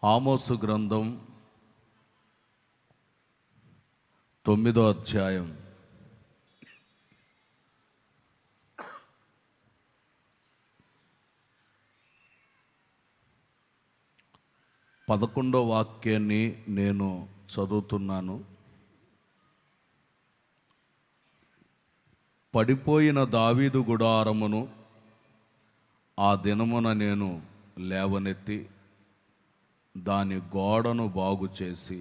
ఆమోసు గ్రంథం 9వ అధ్యాయం 11వ వాక్యాన్ని నేను చదువుతున్నాను. పడిపోయిన దావీదు గుడారమును ఆ దినమున నేను లేవనెత్తి దాని గోడను బాగు చేసి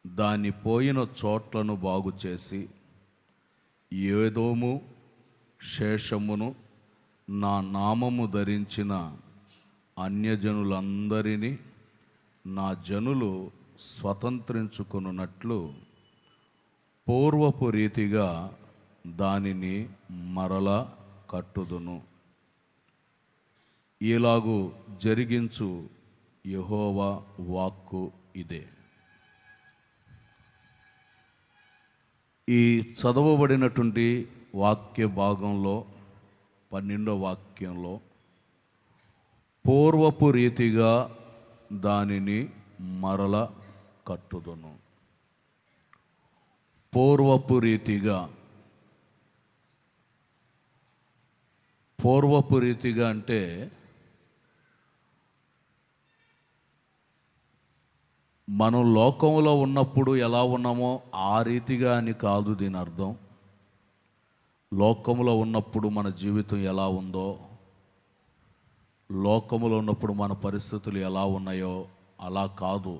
దాని పోయిన చోట్లను బాగు చేసి ఏదోము శేషమును నా నామము ధరించిన అన్యజనులందరినీ నా జనులు స్వతంత్రించుకొనున్నట్లు పూర్వపు రీతిగా దానిని మరల కట్టుదును. ఇలాగు జరిగించు యెహోవా వాక్కు ఇదే. ఈ చదవబడినటువంటి వాక్య భాగంలో 12వ వాక్యంలో పూర్వపు రీతిగా దానిని మరల కట్టుదును. పూర్వపు రీతిగా, పూర్వపు రీతిగా అంటే మనం లోకంలో ఉన్నప్పుడు ఎలా ఉన్నామో ఆ రీతిగా అని కాదు దీని అర్థం. లోకంలో ఉన్నప్పుడు మన జీవితం ఎలా ఉందో, లోకంలో ఉన్నప్పుడు మన పరిస్థితులు ఎలా ఉన్నాయో అలా కాదు.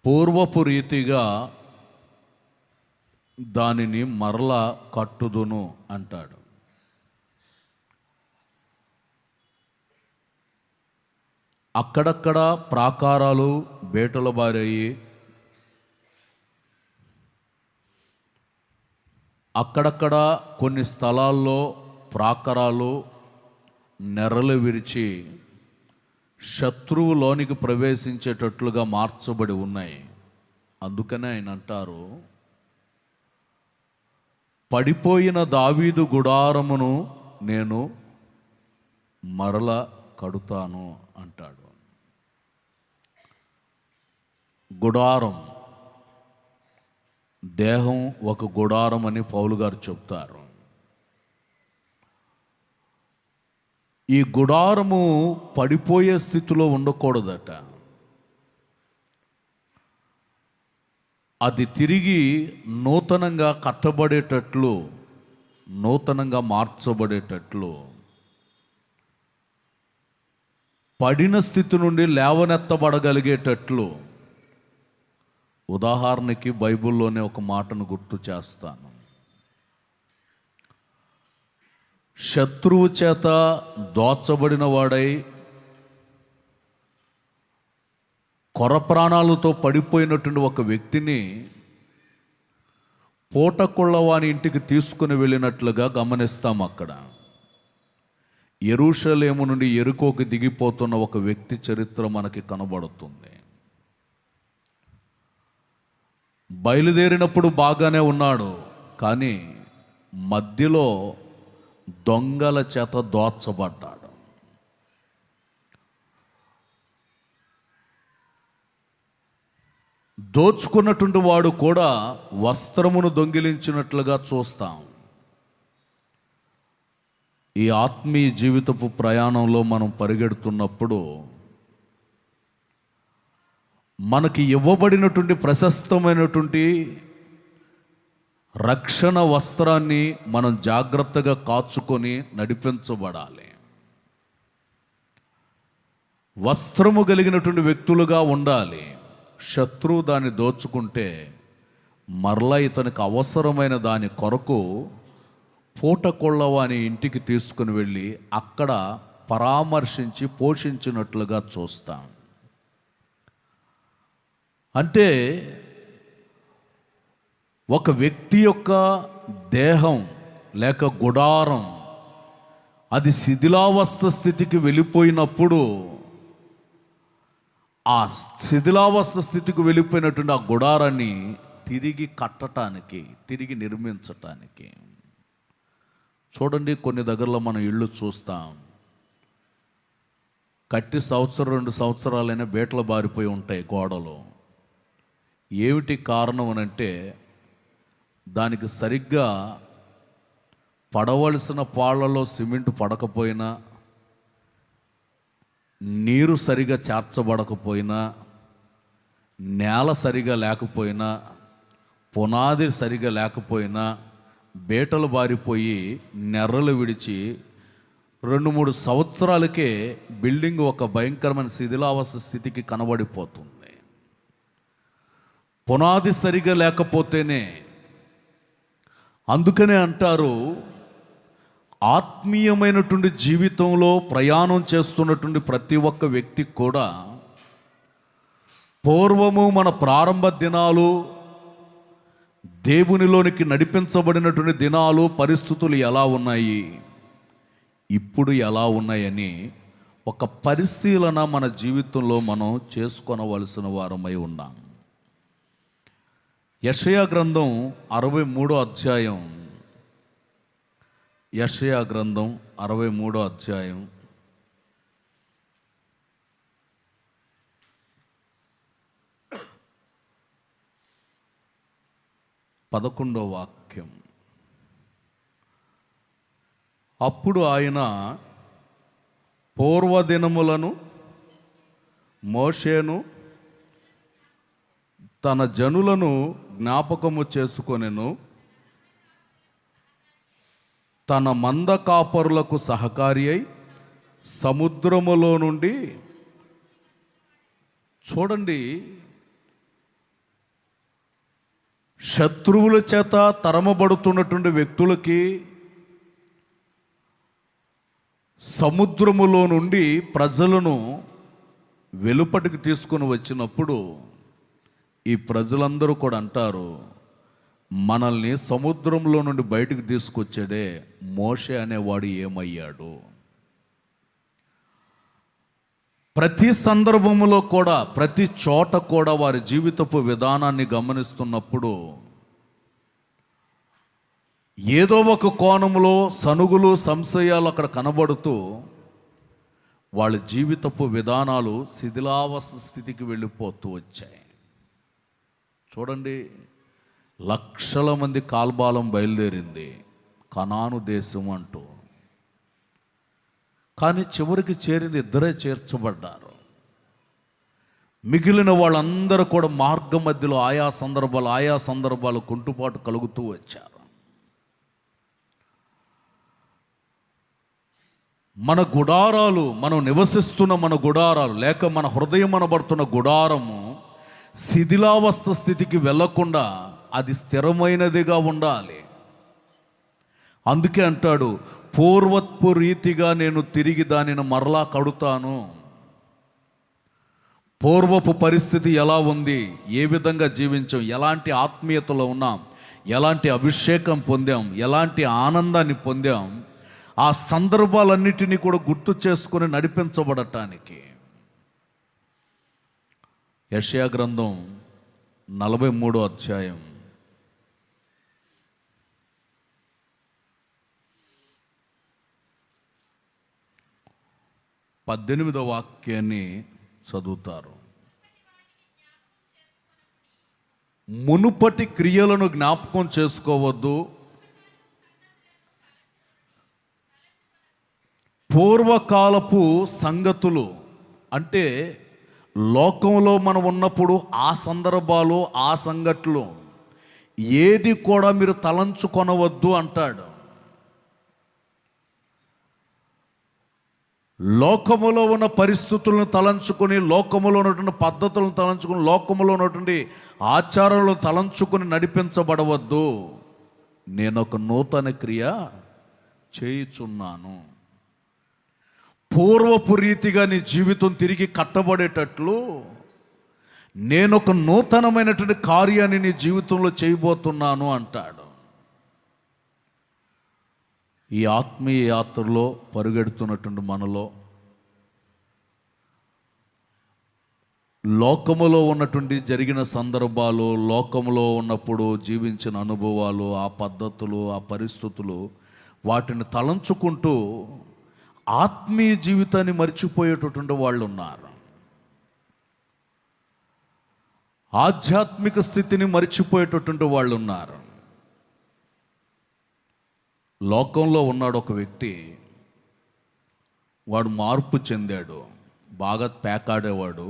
పూర్వపు రీతిగా దానిని మరలా కట్టుదును అంటాడు. అక్కడక్కడ ప్రాకారాలు బేటల బారయ్యి, అక్కడక్కడ కొన్ని స్థలాల్లో ప్రాకారాలు నెర్రలు విరిచి శత్రువు లోనికి ప్రవేశించేటట్లుగా మార్చబడి ఉన్నాయి. అందుకనే ఆయన అంటారు, పడిపోయిన దావీదు గుడారమును నేను మరల కడుతాను అంటాడు. గుడారం, దేహం ఒక గుడారం అని పౌలు గారు చెప్తారు. ఈ గుడారము పడిపోయే స్థితిలో ఉండకూడదట. అది తిరిగి నూతనంగా కట్టబడేటట్లు, నూతనంగా మార్చబడేటట్లు, పడిన స్థితి నుండి లేవనెత్తబడగలిగేటట్లు. ఉదాహరణకి బైబిల్లోనే ఒక మాటను గుర్తు చేస్తాను. శత్రువు చేత దోచబడిన వాడై కొరప్రాణాలతో పడిపోయినటువంటి ఒక వ్యక్తిని పూటకొళ్ళవాని ఇంటికి తీసుకుని వెళ్ళినట్లుగా గమనిస్తాం. అక్కడ యెరూషలేము నుండి యెరికోకి దిగిపోతున్న ఒక వ్యక్తి చరిత్ర మనకి కనబడుతుంది. బయలుదేరినప్పుడు బాగానే ఉన్నాడు, కానీ మధ్యలో దొంగల చేత దోచబడ్డాడు. దోచుకున్నటువంటి వాడు కూడా వస్త్రమును దొంగిలించినట్లుగా చూస్తాం. ఈ ఆత్మీయ జీవితపు ప్రయాణంలో మనం పరిగెడుతున్నప్పుడు మనకి ఇవ్వబడినటువంటి ప్రశస్తమైనటువంటి రక్షణ వస్త్రాన్ని మనం జాగ్రత్తగా కాచుకొని నడిపించబడాలి. వస్త్రము కలిగినటువంటి వ్యక్తులుగా ఉండాలి. శత్రువు దాన్ని దోచుకుంటే మరలా ఇతనికి అవసరమైన దాని కొరకు పూటకొళ్ళవాని ఇంటికి తీసుకుని వెళ్ళి అక్కడ పరామర్శించి పోషించినట్లుగా చూస్తాం. అంటే ఒక వ్యక్తి యొక్క దేహం లేక గుడారం అది శిథిలావస్థ స్థితికి వెళ్ళిపోయినప్పుడు, ఆ శిథిలావస్థ స్థితికి వెళ్ళిపోయినటువంటి ఆ గుడారాన్ని తిరిగి కట్టడానికి, తిరిగి నిర్మించటానికి. చూడండి, కొన్ని దగ్గరలో మనం ఇళ్ళు చూస్తాం, కట్టి సంవత్సరం 2 సంవత్సరాలైనా బీటలు బారిపోయి ఉంటాయి గోడలు. ఏమిటి కారణం అనంటే దానికి సరిగ్గా పడవలసిన పాళ్లలో సిమెంట్ పడకపోయినా, నీరు సరిగా చేర్చబడకపోయినా, నేల సరిగా లేకపోయినా, పునాది సరిగా లేకపోయినా బీటలు బారిపోయి నెర్రలు విడిచి 2-3 సంవత్సరాలకే బిల్డింగ్ ఒక భయంకరమైన శిథిలావస్థ స్థితికి కనబడిపోతుంది. పునాది సరిగా లేకపోతేనే. అందుకనే అంటారు, ఆత్మీయమైనటువంటి జీవితంలో ప్రయాణం చేస్తున్నటువంటి ప్రతి ఒక్క వ్యక్తికి కూడా పూర్వము మన ప్రారంభ దినాలు, దేవునిలోనికి నడిపించబడినటువంటి దినాలు, పరిస్థితులు ఎలా ఉన్నాయి, ఇప్పుడు ఎలా ఉన్నాయని ఒక పరిశీలన మన జీవితంలో మనం చేసుకొనవలసిన వారమై ఉన్నాం. యెషయా గ్రంథం 63వ అధ్యాయం. యెషయా గ్రంథం 63వ అధ్యాయం 11వ వాక్యం. అప్పుడు ఆయన పూర్వదినములను మోషేను తన జనులను జ్ఞాపకము చేసుకొనెను. తన మంద కాపరులకు సహకారి అయి సముద్రములో నుండి, చూడండి, శత్రువుల చేత తరమబడుతున్నటువంటి వ్యక్తులకి సముద్రములో నుండి ప్రజలను వెలుపటికి తీసుకొని వచ్చినప్పుడు ఈ ప్రజలందరూ కూడా అంటారు, మనల్ని సముద్రంలో నుండి బయటికి తీసుకొచ్చాడే మోషే అనేవాడు ఏమయ్యాడు. ప్రతి సందర్భంలో కూడా, ప్రతి చోట కూడా వారి జీవితపు విధానాన్ని గమనిస్తున్నప్పుడు ఏదో ఒక కోణంలో సనుగులు, సంశయాలు అక్కడ కనబడుతూ వాళ్ళ జీవితపు విధానాలు శిథిలావస్థ స్థితికి వెళ్ళిపోతూ వచ్చాయి. చూడండి, లక్షల మంది కాల్బాలం బయలుదేరింది కనాను దేశం అంటూ. కానీ చివరికి చేరింది 2 చేర్చబడ్డారు. మిగిలిన వాళ్ళందరూ కూడా మార్గ మధ్యలో ఆయా సందర్భాలు కుంటుపాటు కలుగుతూ వచ్చారు. మన గుడారాలు, మనం నివసిస్తున్న మన గుడారాలు, లేక మన హృదయం అనబడుతున్న గుడారము శిథిలావస్థ స్థితికి వెళ్ళకుండా అది స్థిరమైనదిగా ఉండాలి. అందుకే అంటాడు, పూర్వత్పు రీతిగా నేను తిరిగి దానిని మరలా కడుతాను. పూర్వపు పరిస్థితి ఎలా ఉంది, ఏ విధంగా జీవించాం, ఎలాంటి ఆత్మీయతలో ఉన్నాం, ఎలాంటి అభిషేకం పొందాం, ఎలాంటి ఆనందాన్ని పొందాం, ఆ సందర్భాలన్నిటినీ కూడా గుర్తు చేసుకొని నడిపించబడటానికి. యెషయా గ్రంథం 43వ అధ్యాయం 18వ వాక్యాన్ని చదువుతారు. మునుపటి క్రియలను జ్ఞాపకం చేసుకోవద్దు, పూర్వకాలపు సంగతులు. అంటే లోకంలో మనం ఉన్నప్పుడు ఆ సందర్భాలు, ఆ సంగతులు ఏది కూడా మీరు తలంచుకొనవద్దు అంటాడు. లోకములో ఉన్న పరిస్థితులను తలంచుకొని, లోకములో ఉన్నటువంటి పద్ధతులను తలంచుకొని, లోకములో ఉన్నటువంటి ఆచారాలను తలంచుకొని నడిపించబడవద్దు. నేను ఒక నూతన క్రియ చేయుచున్నాను. పూర్వపు రీతిగా నీ జీవితం తిరిగి కట్టబడేటట్లు నేనొక నూతనమైనటువంటి కార్యాన్ని నీ జీవితంలో చేయబోతున్నాను అంటాడు. ఈ ఆత్మీయ యాత్రలో పరుగెడుతున్నటువంటి మనలో లోకములో ఉన్నటువంటి జరిగిన సందర్భాలు, లోకములో ఉన్నప్పుడు జీవించిన అనుభవాలు, ఆ పద్ధతులు, ఆ పరిస్థితులు, వాటిని తలంచుకుంటూ ఆత్మీయ జీవితాన్ని మర్చిపోయేటటువంటి వాళ్ళు ఉన్నారు. ఆధ్యాత్మిక స్థితిని మర్చిపోయేటటువంటి వాళ్ళు ఉన్నారు. లోకంలో ఉన్నాడు ఒక వ్యక్తి, వాడు మార్పు చెందాడు. బాగా పేకాడేవాడు,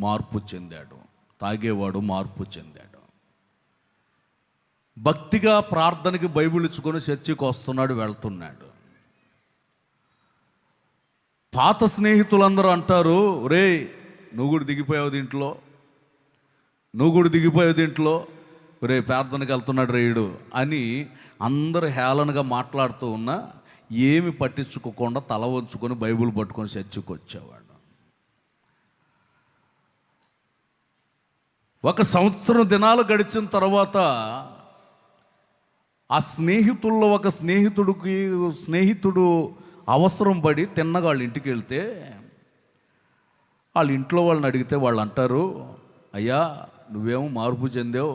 మార్పు చెందాడు. తాగేవాడు, మార్పు చెందాడు. భక్తిగా ప్రార్థనకి బైబిల్ ఇచ్చుకొని చర్చికి వస్తున్నాడు, వెళ్తున్నాడు. పాత స్నేహితులందరూ అంటారు, రే నువ్వు కూడా దిగిపోయావు దీంట్లో, నువ్వు కూడా దిగిపోయావు దీంట్లో, రే ప్రార్థనకి వెళ్తున్నాడు రేయుడు అని అందరూ హేళనగా మాట్లాడుతూ ఉన్నా ఏమి పట్టించుకోకుండా తల వంచుకొని బైబిల్ పట్టుకొని చర్చికి వచ్చేవాడు. 1 సంవత్సరం దినాలు గడిచిన తర్వాత ఆ స్నేహితుల్లో ఒక స్నేహితుడు అవసరం పడి తిన్నగా వాళ్ళ ఇంటికి వెళ్తే వాళ్ళ ఇంట్లో వాళ్ళని అడిగితే వాళ్ళు అంటారు, అయ్యా నువ్వేమో మార్పు చెందావు,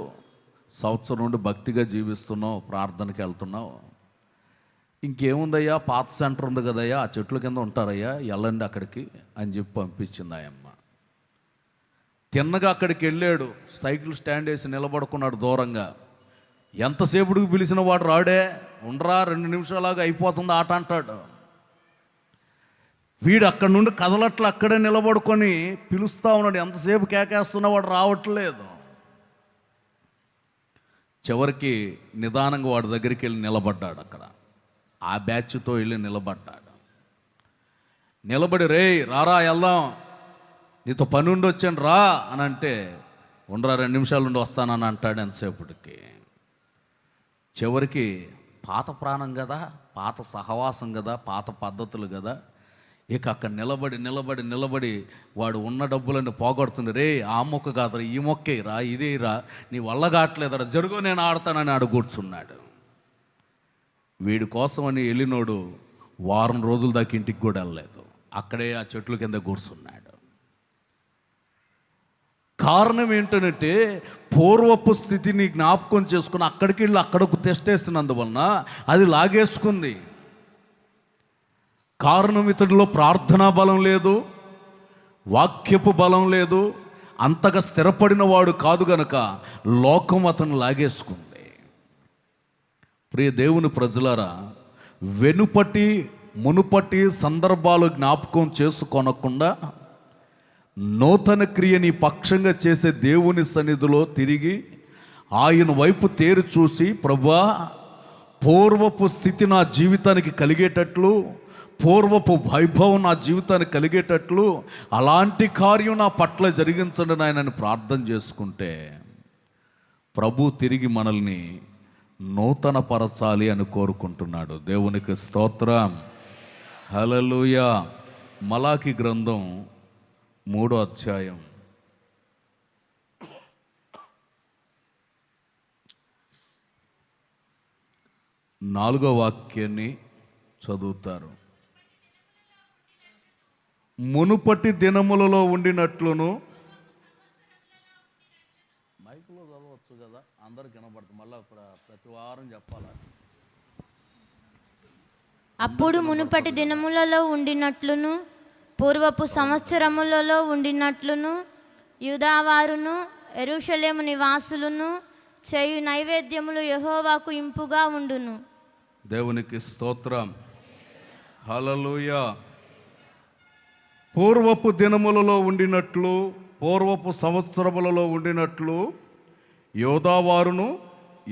సంవత్సరం నుండి భక్తిగా జీవిస్తున్నావు, ప్రార్థనకి వెళ్తున్నావు, ఇంకేముందయ్యా పాత సెంటర్ ఉంది కదయ్యా, ఆ చెట్ల కింద ఉంటారయ్యా, వెళ్ళండి అక్కడికి అని చెప్పి పంపించింది ఆయమ్మ. తిన్నగా అక్కడికి వెళ్ళాడు, సైకిల్ స్టాండ్ వేసి నిలబడుకున్నాడు దూరంగా. ఎంతసేపుడికి పిలిచిన వాడు రాడే, ఉండరా 2 నిమిషాలాగా అయిపోతుంది ఆట అంటాడు. వీడు అక్కడి నుండి కదలట్లు అక్కడే నిలబడుకొని పిలుస్తూ ఉన్నాడు, ఎంతసేపు కేకేస్తున్నా వాడు రావట్లేదు. చివరికి నిదానంగా వాడి దగ్గరికి వెళ్ళి నిలబడ్డాడు. అక్కడ ఆ బ్యాచ్తో వెళ్ళి నిలబడ్డాడు. నిలబడి రే రారా వెళ్దాం, నీతో పని ఉండి వచ్చాను రా అని అంటే, ఉండరా 2 నిమిషాలు ఉండి వస్తానని అంటాడు ఎంతసేపటికి. చివరికి పాత ప్రాణం కదా, పాత సహవాసం కదా, పాత పద్ధతులు కదా, ఇక అక్కడ నిలబడి వాడు ఉన్న డబ్బులన్నీ పోగొడుతుంది. రే ఆ మొక్క కాదురా, ఈ మొక్కే రా, ఇదే రా, నీ వల్ల కావట్లేదురా, జరుగు నేను ఆడతానని ఆడు కూర్చున్నాడు. వీడి కోసమని వెళ్ళినోడు వారం రోజుల దాకా ఇంటికి కూడా వెళ్ళలేదు, అక్కడే ఆ చెట్ల కింద కూర్చున్నాడు. కారణం ఏంటంటే పూర్వపు స్థితిని జ్ఞాపకం చేసుకుని అక్కడికి వెళ్ళి అక్కడకు తెస్టేసినందువలన అది లాగేసుకుంది. కారణం ఇతడిలో ప్రార్థనా బలం లేదు, వాక్యపు బలం లేదు, అంతగా స్థిరపడిన వాడు కాదు గనక లోకం అతను లాగేసుకుంది. ప్రియ దేవుని ప్రజలారా, మునుపటి సందర్భాలు జ్ఞాపకం చేసుకొనకుండా నూతన క్రియని పక్షంగా చేసే దేవుని సన్నిధిలో తిరిగి ఆయన వైపు తేరు చూసి, ప్రభువా పూర్వపు స్థితి నా జీవితానికి కలిగేటట్లు, పూర్వపు వైభవం నా జీవితానికి కలిగేటట్లు అలాంటి కార్యం నా పట్ల జరిగించండి నాయనని ప్రార్థన చేసుకుంటే ప్రభు తిరిగి మనల్ని నూతన పరచాలి అని కోరుకుంటున్నాడు. దేవునికి స్తోత్రం, హల్లెలూయా. మలాకి గ్రంథం 3వ అధ్యాయం 4వ వాక్యాన్ని చదువుతారు. మునుపటి దినములలో ఉండినట్లును, మైకులో చదవచ్చు కదా, అందరికి వినబడుతుంది, మళ్ళీ ప్రతి వారం చెప్పాలి. అప్పుడు మునుపటి దినములలో ఉండినట్లును, పూర్వపు సంవత్సరములలో ఉండినట్లును, యూదావారును యెరూషలేము నివాసులను చేయు నైవేద్యములు యెహోవాకు ఇంపుగా ఉండును. దేవునికి స్తోత్రం, హల్లెలూయా. పూర్వపు దినములలో ఉండినట్లు, పూర్వపు సంవత్సరములలో ఉండినట్లు యూదావారును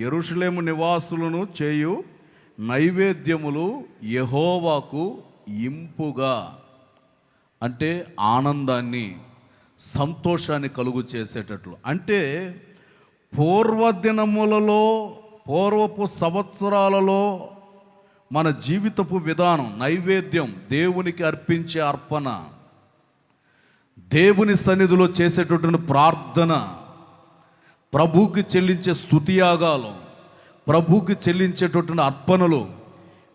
యెరూషలేము నివాసులను చేయు నైవేద్యములు యెహోవాకు ఇంపుగా, అంటే ఆనందాన్ని సంతోషాన్ని కలుగు చేసేటట్లు. అంటే పూర్వదినములలో, పూర్వపు సంవత్సరాలలో మన జీవితపు విధానం, నైవేద్యం, దేవునికి అర్పించే అర్పణ, దేవుని సన్నిధిలో చేసేటటువంటి ప్రార్థన, ప్రభువుకి చెల్లించే స్తుతియాగాలు, ప్రభువుకి చెల్లించేటటువంటి అర్పణలు,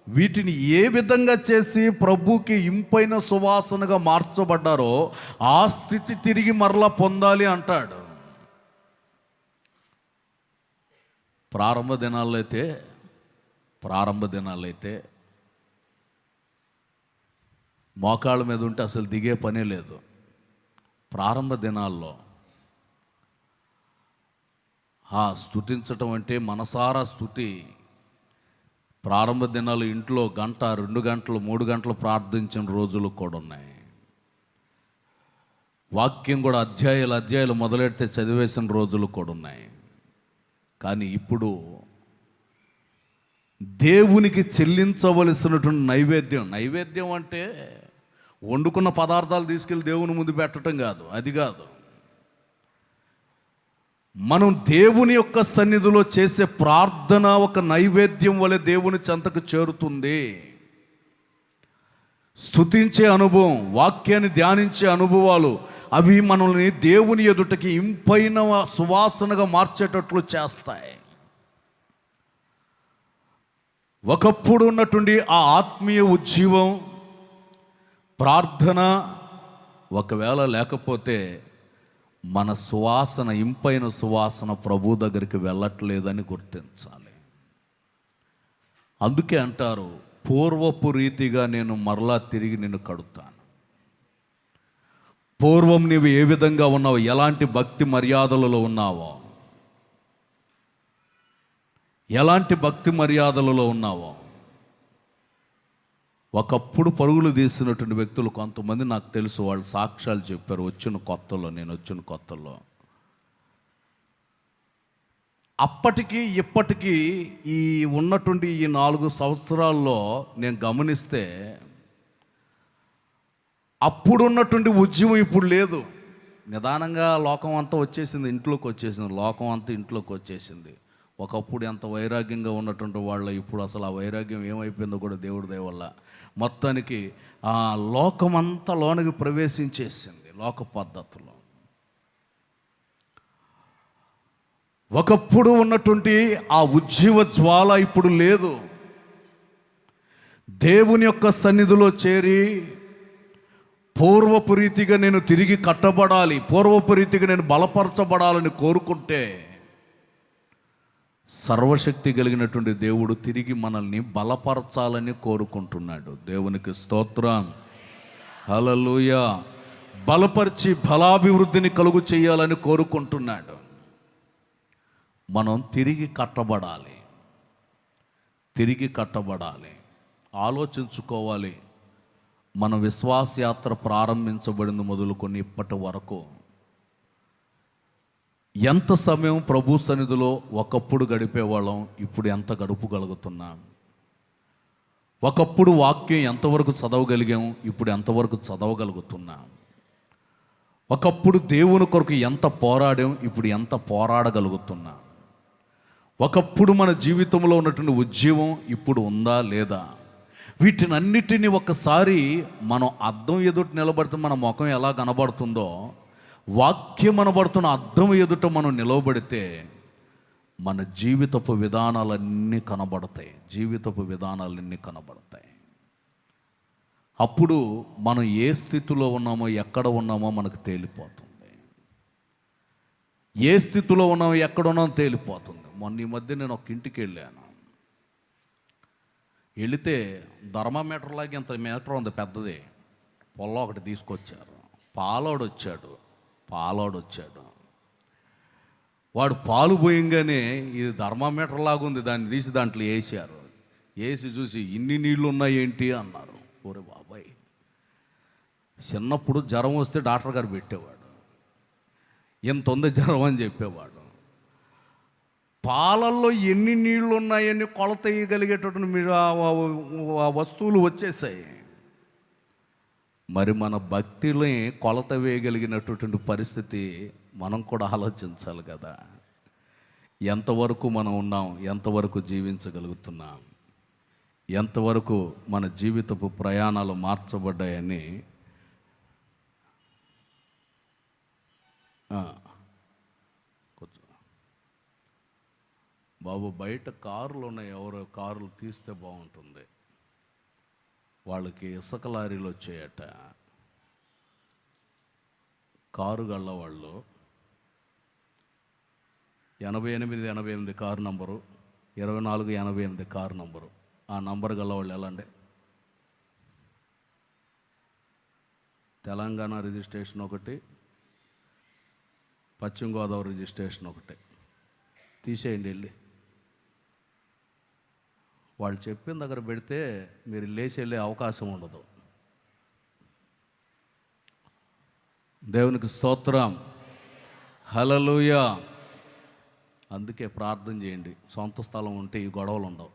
వీటిని ఏ విధంగా చేసి ప్రభువుకి ఇంపైన సువాసనగా మార్చబడ్డారో ఆ స్థితి తిరిగి మరలా పొందాలి అంటాడు. ప్రారంభ దినాలైతే మోకాళ్ళ మీద ఉంటే అసలు దిగే పనే లేదు. ప్రారంభ దినాల్లో స్తుతించటం అంటే మనసారా స్థుతి. ప్రారంభ దినాలు ఇంట్లో 1 గంట 2 గంటలు 3 గంటలు ప్రార్థించిన రోజులు కూడా ఉన్నాయి. వాక్యం కూడా అధ్యాయాలు మొదలెడితే చదివేసిన రోజులు కూడా ఉన్నాయి. కానీ ఇప్పుడు దేవునికి చెల్లించవలసినటువంటి నైవేద్యం అంటే వండుకున్న పదార్థాలు తీసుకెళ్ళి దేవుని ముందు పెట్టడం కాదు, అది కాదు. మనం దేవుని యొక్క సన్నిధిలో చేసే ప్రార్థన ఒక నైవేద్యం వలె దేవుని చెంతకు చేరుతుంది. స్తుతించే అనుభవం, వాక్యాన్ని ధ్యానించే అనుభవాలు, అవి మనల్ని దేవుని ఎదుటకి ఇంపైన సువాసనగా మార్చేటట్లు చేస్తాయి. ఒకప్పుడు ఉన్నటువంటి ఆ ఆత్మీయ ఉజ్జీవం, ప్రార్థన ఒకవేళ లేకపోతే మన సువాసన, ఇంపైన సువాసన ప్రభు దగ్గరికి వెళ్ళట్లేదని గుర్తించాలి. అందుకే అంటారు, పూర్వపు రీతిగా నేను మరలా తిరిగి నిన్ను కడుతాను. పూర్వం నీవు ఏ విధంగా ఉన్నావు, ఎలాంటి భక్తి మర్యాదలలో ఉన్నావో, ఒకప్పుడు పరుగులు తీసినటువంటి వ్యక్తులు కొంతమంది నాకు తెలుసు. వాళ్ళు సాక్ష్యాలు చెప్పారు. నేను వచ్చిన కొత్తలో అప్పటికి ఇప్పటికీ ఈ ఉన్నటువంటి ఈ 4 సంవత్సరాల్లో నేను గమనిస్తే అప్పుడున్నటువంటి ఉద్యమం ఇప్పుడు లేదు. నిదానంగా లోకం అంతా వచ్చేసింది, ఇంట్లోకి వచ్చేసింది. ఒకప్పుడు ఎంత వైరాగ్యంగా ఉన్నటువంటి వాళ్ళు ఇప్పుడు అసలు ఆ వైరాగ్యం ఏమైపోయిందో కూడా దేవుడి దయ వల్ల మొత్తానికి ఆ లోకమంతా లోనికి ప్రవేశించేసింది. లోక పద్ధతులు ఒకప్పుడు ఉన్నటువంటి ఆ ఉజ్జీవ జ్వాల ఇప్పుడు లేదు. దేవుని యొక్క సన్నిధిలో చేరి పూర్వపు రీతిగా నేను తిరిగి కట్టబడాలి, పూర్వపు రీతిగా నేను బలపరచబడాలని కోరుకుంటే సర్వశక్తి కలిగినటువంటి దేవుడు తిరిగి మనల్ని బలపరచాలని కోరుకుంటున్నాడు. దేవునికి స్తోత్రం, హల్లెలూయా. బలపరిచి బలాభివృద్ధిని కలుగు చేయాలని కోరుకుంటున్నాడు. మనం తిరిగి కట్టబడాలి. ఆలోచించుకోవాలి. మన విశ్వాసయాత్ర ప్రారంభించబడింది మొదలుకొని ఇప్పటి వరకు ఎంత సమయం ప్రభు సన్నిధిలో ఒకప్పుడు గడిపేవాళ్ళం, ఇప్పుడు ఎంత గడపగలుగుతున్నాం? ఒకప్పుడు వాక్యం ఎంతవరకు చదవగలిగాం, ఇప్పుడు ఎంతవరకు చదవగలుగుతున్నాం? ఒకప్పుడు దేవుని కొరకు ఎంత పోరాడాం, ఇప్పుడు ఎంత పోరాడగలుగుతున్నాం? ఒకప్పుడు మన జీవితంలో ఉన్నటువంటి ఉజ్జీవం ఇప్పుడు ఉందా లేదా? వీటినన్నిటినీ ఒకసారి మనం అద్దం ఎదుట నిలబడితే మన ముఖం ఎలా కనబడుతుందో, వాక్యం అనబడుతున్న అద్దం ఎదుట మనం నిలవబడితే మన జీవితపు విధానాలన్నీ కనబడతాయి. అప్పుడు మనం ఏ స్థితిలో ఉన్నామో, ఎక్కడ ఉన్నామో మనకు తేలిపోతుంది. మొన్న ఈ మధ్య నేను ఒక ఇంటికి వెళ్ళాను. థర్మామీటర్ లాగా ఇంత మీటర్ ఉంది పెద్దది, పొల్ల ఒకటి తీసుకొచ్చారు. పాలోడొచ్చాడు. వాడు పాలు పోయంగానే ఇది థర్మామీటర్ లాగా ఉంది, దాన్ని తీసి దాంట్లో వేసి చూసి ఇన్ని నీళ్ళు ఉన్నాయేంటి అన్నారు. ఓరే బాబాయ్, చిన్నప్పుడు జ్వరం వస్తే డాక్టర్ గారు పెట్టేవాడు, ఎంత ఉంది జ్వరం అని చెప్పేవాడు. పాలల్లో ఎన్ని నీళ్లు ఉన్నాయని కొలత వేయగలిగేటటువంటి మీరు ఆ వస్తువులు వచ్చేసాయి. మరి మన భక్తిలో కొలత వేయగలిగినటువంటి పరిస్థితి మనం కూడా ఆలోచించాలి కదా. ఎంతవరకు మనం ఉన్నాం, ఎంతవరకు జీవించగలుగుతున్నాం, ఎంతవరకు మన జీవితపు ప్రయాణాలు మార్చబడ్డాయని బాబు బయట కార్లు ఉన్నాయి, ఎవరో కార్లు తీస్తే బాగుంటుంది. వాళ్ళకి ఇసుక లారీలు వచ్చాయట. కారు గళ్ళవాళ్ళు 8888 కారు నంబరు, 2488 కారు నంబరు. ఆ నంబర్ గల్లవాళ్ళు ఎలా అండి? తెలంగాణ రిజిస్ట్రేషన్ ఒకటి, పశ్చిమ గోదావరి రిజిస్ట్రేషన్ ఒకటి. తీసేయండి వెళ్ళి. వాళ్ళు చెప్పిన దగ్గర పెడితే మీరు లేచి వెళ్ళే అవకాశం ఉండదు. దేవునికి స్తోత్రం, హల్లెలూయా. అందుకే ప్రార్థన చేయండి. సొంత స్థలం ఉంటే ఈ గొడవలు ఉండవు.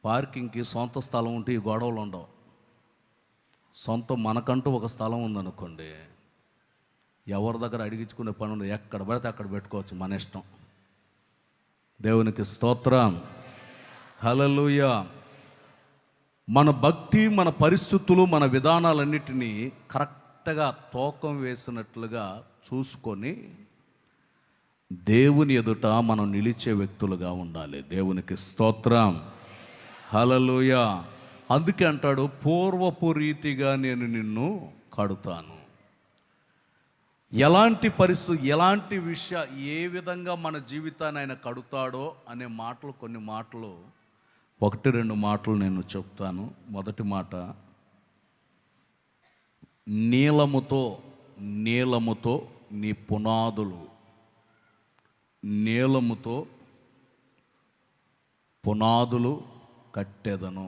పార్కింగ్కి సొంత స్థలం ఉంటే ఈ గొడవలు ఉండవు. మనకంటూ ఒక స్థలం ఉందనుకోండి, ఎవరి దగ్గర అడిగించుకునే పని ఉండదు. ఎక్కడ పడితే అక్కడ పెట్టుకోవచ్చు, మన ఇష్టం. దేవునికి స్తోత్రం, హల్లెలూయా. మన భక్తి, మన పరిస్థితులు, మన విధానాలన్నిటినీ కరెక్ట్గా తూకం వేసినట్లుగా చూసుకొని దేవుని ఎదుట మనం నిలిచే వ్యక్తులుగా ఉండాలి. దేవునికి స్తోత్రం, హల్లెలూయా. అందుకే అంటాడు, పూర్వపు రీతిగా నేను నిన్ను కడుతాను. ఎలాంటి పరిస్థితి, ఎలాంటి ఏ విధంగా మన జీవితాన్ని ఆయన కడుతాడో అనే మాటలు, కొన్ని మాటలు, 1-2 మాటలు నేను చెప్తాను. మొదటి మాట, నీలముతో నీ పునాదులు, నీలముతో పునాదులు కట్టెదను.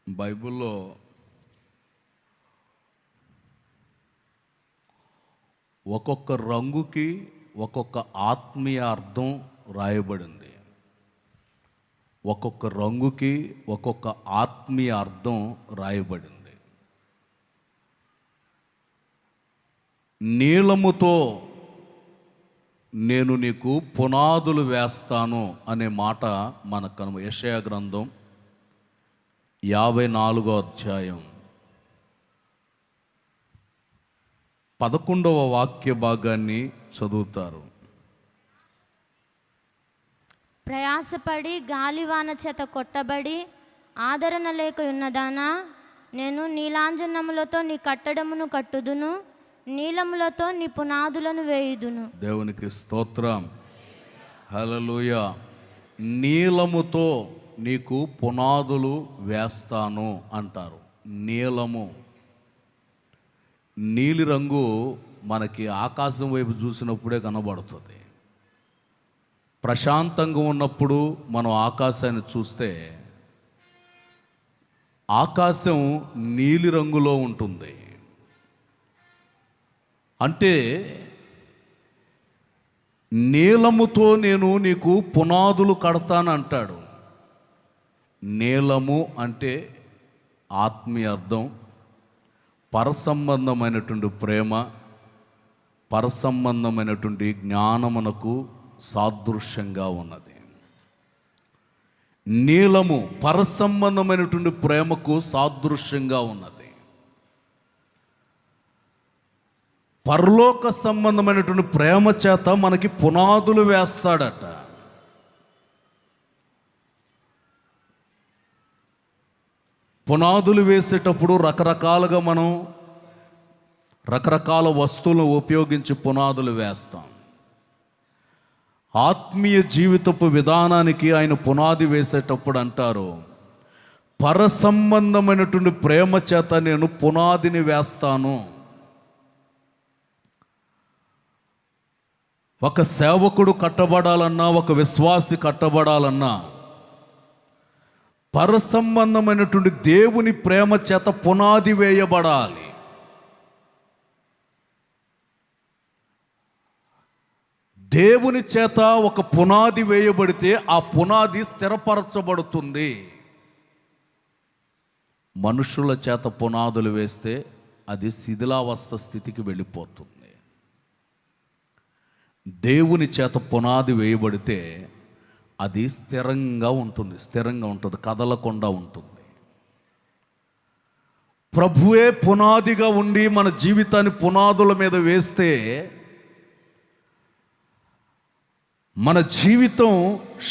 బైబిల్లో ఒక్కొక్క రంగుకి ఒక్కొక్క ఆత్మీయ అర్థం రాయబడింది. ఒక్కొక్క రంగుకి ఒక్కొక్క ఆత్మీయ అర్థం రాయబడింది. నీలముతో నేను నీకు పునాదులు వేస్తాను అనే మాట మనకు యెషయా గ్రంథం 54వ అధ్యాయం 11వ వాక్య భాగాన్ని చదువుతారు. ప్రయాసపడి గాలివాన చేత కొట్టబడి ఆదరణ లేక ఉన్నదానా, నేను నీలాంజనములతో నీ కట్టడమును కట్టుదును, నీలములతో నీ పునాదులను వేయుదును. దేవునికి స్తోత్రం, హల్లెలూయా. నీలముతో నీకు పునాదులు వేస్తాను అంటారు. నీలము, నీలి రంగు మనకి ఆకాశం వైపు చూసినప్పుడే కనబడుతుంది. ప్రశాంతంగా ఉన్నప్పుడు మనం ఆకాశాన్ని చూస్తే ఆకాశం నీలి రంగులో ఉంటుంది. అంటే నీలముతో నేను నీకు పునాదులు కడతాను అంటాడు. నీలము అంటే ఆత్మీయ అర్థం, పరసంబంధమైనటువంటి ప్రేమ, పరసంబంధమైనటువంటి జ్ఞానమునకు సాదృశ్యంగా ఉన్నది. నీలము పరసంబంధమైనటువంటి ప్రేమకు సాదృశ్యంగా ఉన్నది. పరలోక సంబంధమైనటువంటి ప్రేమ చేత మనకి పునాదులు వేస్తాడట. పునాదులు వేసేటప్పుడు రకరకాలుగా మనం రకరకాల వస్తువులను ఉపయోగించి పునాదులు వేస్తాం. ఆత్మీయ జీవితపు విధానానికి ఆయన పునాది వేసేటప్పుడు అంటారు, పరసంబంధమైనటువంటి ప్రేమ చేత నేను పునాదిని వేస్తాను. ఒక సేవకుడు కట్టబడాలన్నా, ఒక విశ్వాసి కట్టబడాలన్నా పరసంబంధమైనటువంటి దేవుని ప్రేమ చేత పునాది వేయబడాలి. దేవుని చేత ఒక పునాది వేయబడితే ఆ పునాది స్థిరపరచబడుతుంది. మనుషుల చేత పునాదులు వేస్తే అది శిథిలావస్థ స్థితికి వెళ్ళిపోతుంది. దేవుని చేత పునాది వేయబడితే అది స్థిరంగా ఉంటుంది, కదలకుండా ఉంటుంది. ప్రభువే పునాదిగా ఉండి మన జీవితాన్ని పునాదుల మీద వేస్తే మన జీవితం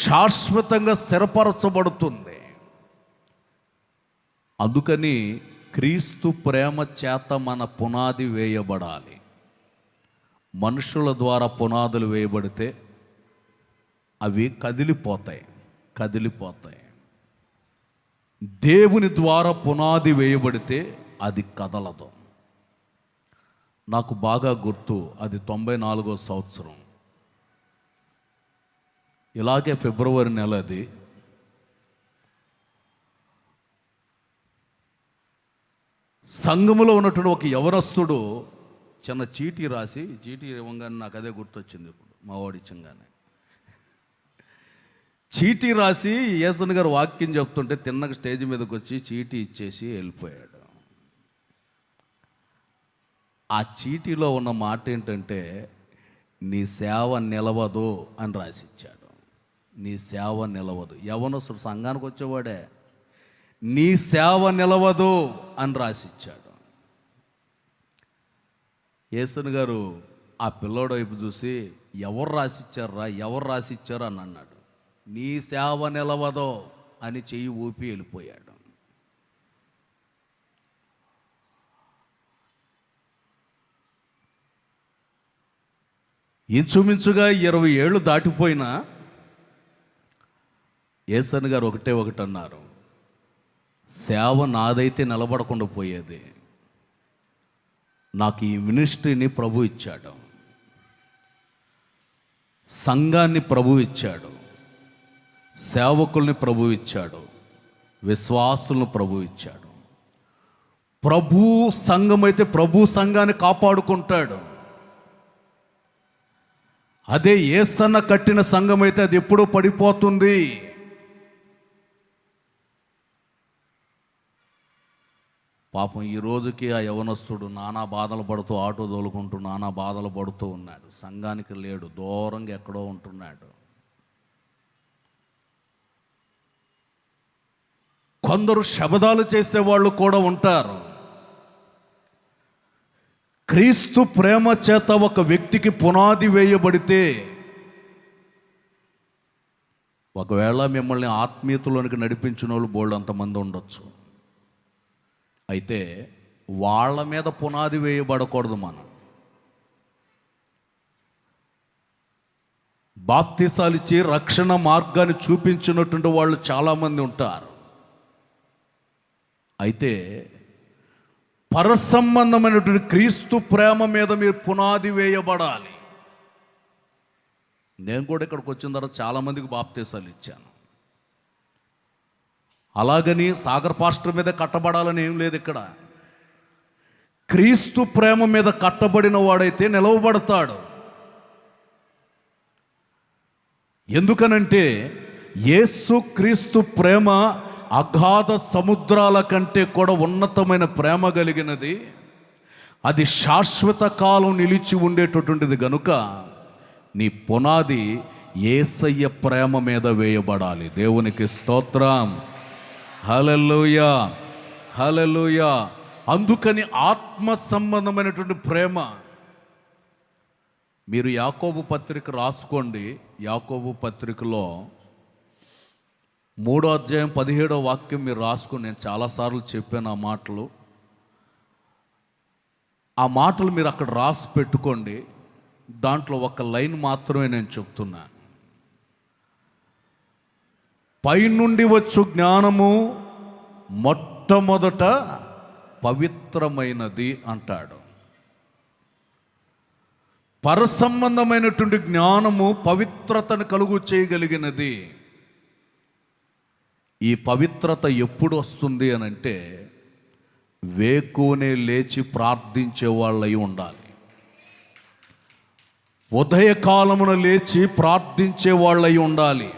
శాశ్వతంగా స్థిరపరచబడుతుంది. అందుకని క్రీస్తు ప్రేమ చేత మన పునాది వేయబడాలి. మనుషుల ద్వారా పునాదులు వేయబడితే అవి కదిలిపోతాయి. దేవుని ద్వారా పునాది వేయబడితే అది కదలదు. నాకు బాగా గుర్తు, అది 94వ సంవత్సరం. ఇలాగే ఫిబ్రవరి నెల. అది సంఘములో ఉన్నటువంటి ఒక యవనస్తుడు చిన్న చీటీ రాసి, చీటీ ఇవ్వగానే నాకు అదే గుర్తొచ్చింది. ఇప్పుడు మా వాడిచ్చంగానే చీటీ రాసి యేసన్ గారు వాక్యం చెప్తుంటే తిన్నగా స్టేజ్ మీదకి వచ్చి చీటీ ఇచ్చేసి వెళ్ళిపోయాడు. ఆ చీటీలో ఉన్న మాట ఏంటంటే, నీ సేవ నిలవదు అని రాసిచ్చాడు. నీ సేవ నిలవదు. యవనస్తుడు సంఘానికి వచ్చేవాడే, నీ సేవ నిలవదు అని రాసిచ్చాడు. యేసన్ గారు ఆ పిల్లోడు వైపు చూసి, ఎవరు రాసిచ్చారు అని అన్నాడు. నీ సేవ నిలవదు అని చెయ్యి ఊపి వెళ్ళిపోయాడు. ఇంచుమించుగా 20 ఏళ్ళు దాటిపోయినా యేసన్ గారు ఒకటి అన్నారు, సేవ నాదైతే నిలబడకుండా పోయేది. నాకు ఈ మినిస్ట్రీని ప్రభు ఇచ్చాడు, సంఘాన్ని ప్రభు ఇచ్చాడు, సేవకుల్ని ప్రభు ఇచ్చాడు, విశ్వాసులను ప్రభు ఇచ్చాడు. ప్రభు సంఘం అయితే ప్రభు సంఘాన్ని కాపాడుకుంటాడు. అదే యేసన్న కట్టిన సంఘం అయితే అది ఎప్పుడూ పడిపోతుంది. పాపం ఈ రోజుకి ఆ యవనస్తుడు నానా బాధలు పడుతూ, ఆటో తోలుకుంటూ నానా బాధలు పడుతూ ఉన్నాడు. సంఘానికి లేడు, దూరంగా ఎక్కడో ఉంటున్నాడు. కొందరు శబదాలు చేసేవాళ్ళు కూడా ఉంటారు. క్రీస్తు ప్రేమ చేత ఒక వ్యక్తికి పునాది వేయబడితే, ఒకవేళ మిమ్మల్ని ఆత్మీయతలోనికి నడిపించిన వాళ్ళు బోల్డ్ అంతమంది ఉండొచ్చు. అయితే వాళ్ళ మీద పునాది వేయబడకూడదు. మనం బాప్తిసాలిచ్చి రక్షణ మార్గాన్ని చూపించినటువంటి వాళ్ళు చాలామంది ఉంటారు. అయితే పరసంబంధమైనటువంటి క్రీస్తు ప్రేమ మీద మీరు పునాది వేయబడాలి. నేను కూడా ఇక్కడికి వచ్చిన తర్వాత చాలామందికి బాప్తిసాలు ఇచ్చాను. అలాగని సాగర్ పాస్టర్ మీద కట్టబడాలని ఏం లేదు. ఇక్కడ క్రీస్తు ప్రేమ మీద కట్టబడిన వాడైతే నిలవబడతాడు. ఎందుకనంటే యేసు క్రీస్తు ప్రేమ అగాధ సముద్రాల కంటే కూడా ఉన్నతమైన ప్రేమ కలిగినది. అది శాశ్వత కాలం నిలిచి ఉండేటటువంటిది గనుక నీ పునాది యేసయ్య ప్రేమ మీద వేయబడాలి. దేవునికి స్తోత్రం. హల్లెలూయా, హల్లెలూయా. అందుకని ఆత్మ సంబంధమైనటువంటి ప్రేమ. మీరు యాకోబు పత్రిక రాసుకోండి. యాకోబు పత్రికలో 3వ అధ్యాయం 17వ వాక్యం మీరు రాసుకుని, నేను చాలాసార్లు చెప్పాను ఆ మాటలు మీరు అక్కడ రాసి పెట్టుకోండి. దాంట్లో ఒక లైన్ మాత్రమే నేను చెప్తున్నా. పైనుండి వచ్చు జ్ఞానము మొట్టమొదట పవిత్రమైనది అంటాడు. పరసంబంధమైనటువంటి జ్ఞానము పవిత్రతను కలుగు చేయగలిగినది. ఈ పవిత్రత ఎప్పుడు వస్తుంది అని అంటే, వేకువనే లేచి ప్రార్థించే వాళ్ళై ఉండాలి. ఉదయకాలమున లేచి ప్రార్థించే వాళ్ళై ఉండాలి.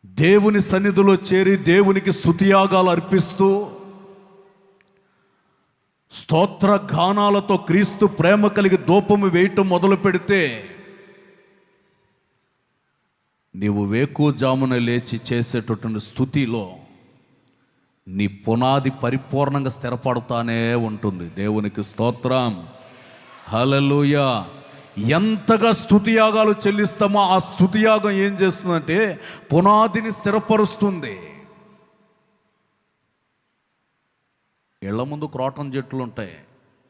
దేవుని సన్నిధిలో చేరి దేవునికి స్తుతియాగాలు అర్పిస్తూ స్తోత్ర గానాలతో క్రీస్తు ప్రేమ కలిగి ధూపము వేయటం మొదలు పెడితే, నీవు వేకువజామున లేచి చేసేటటువంటి స్తుతిలో నీ పునాది పరిపూర్ణంగా స్థిరపడుతానే ఉంటుంది. దేవునికి స్తోత్రం. హల్లెలూయా. ఎంతగా స్తుతియాగాలు చెల్లిస్తామో ఆ స్తుతియాగం ఏం చేస్తుందంటే పునాదిని స్థిరపరుస్తుంది. ఇళ్ల ముందు క్రోటన్ చెట్లు ఉంటాయి.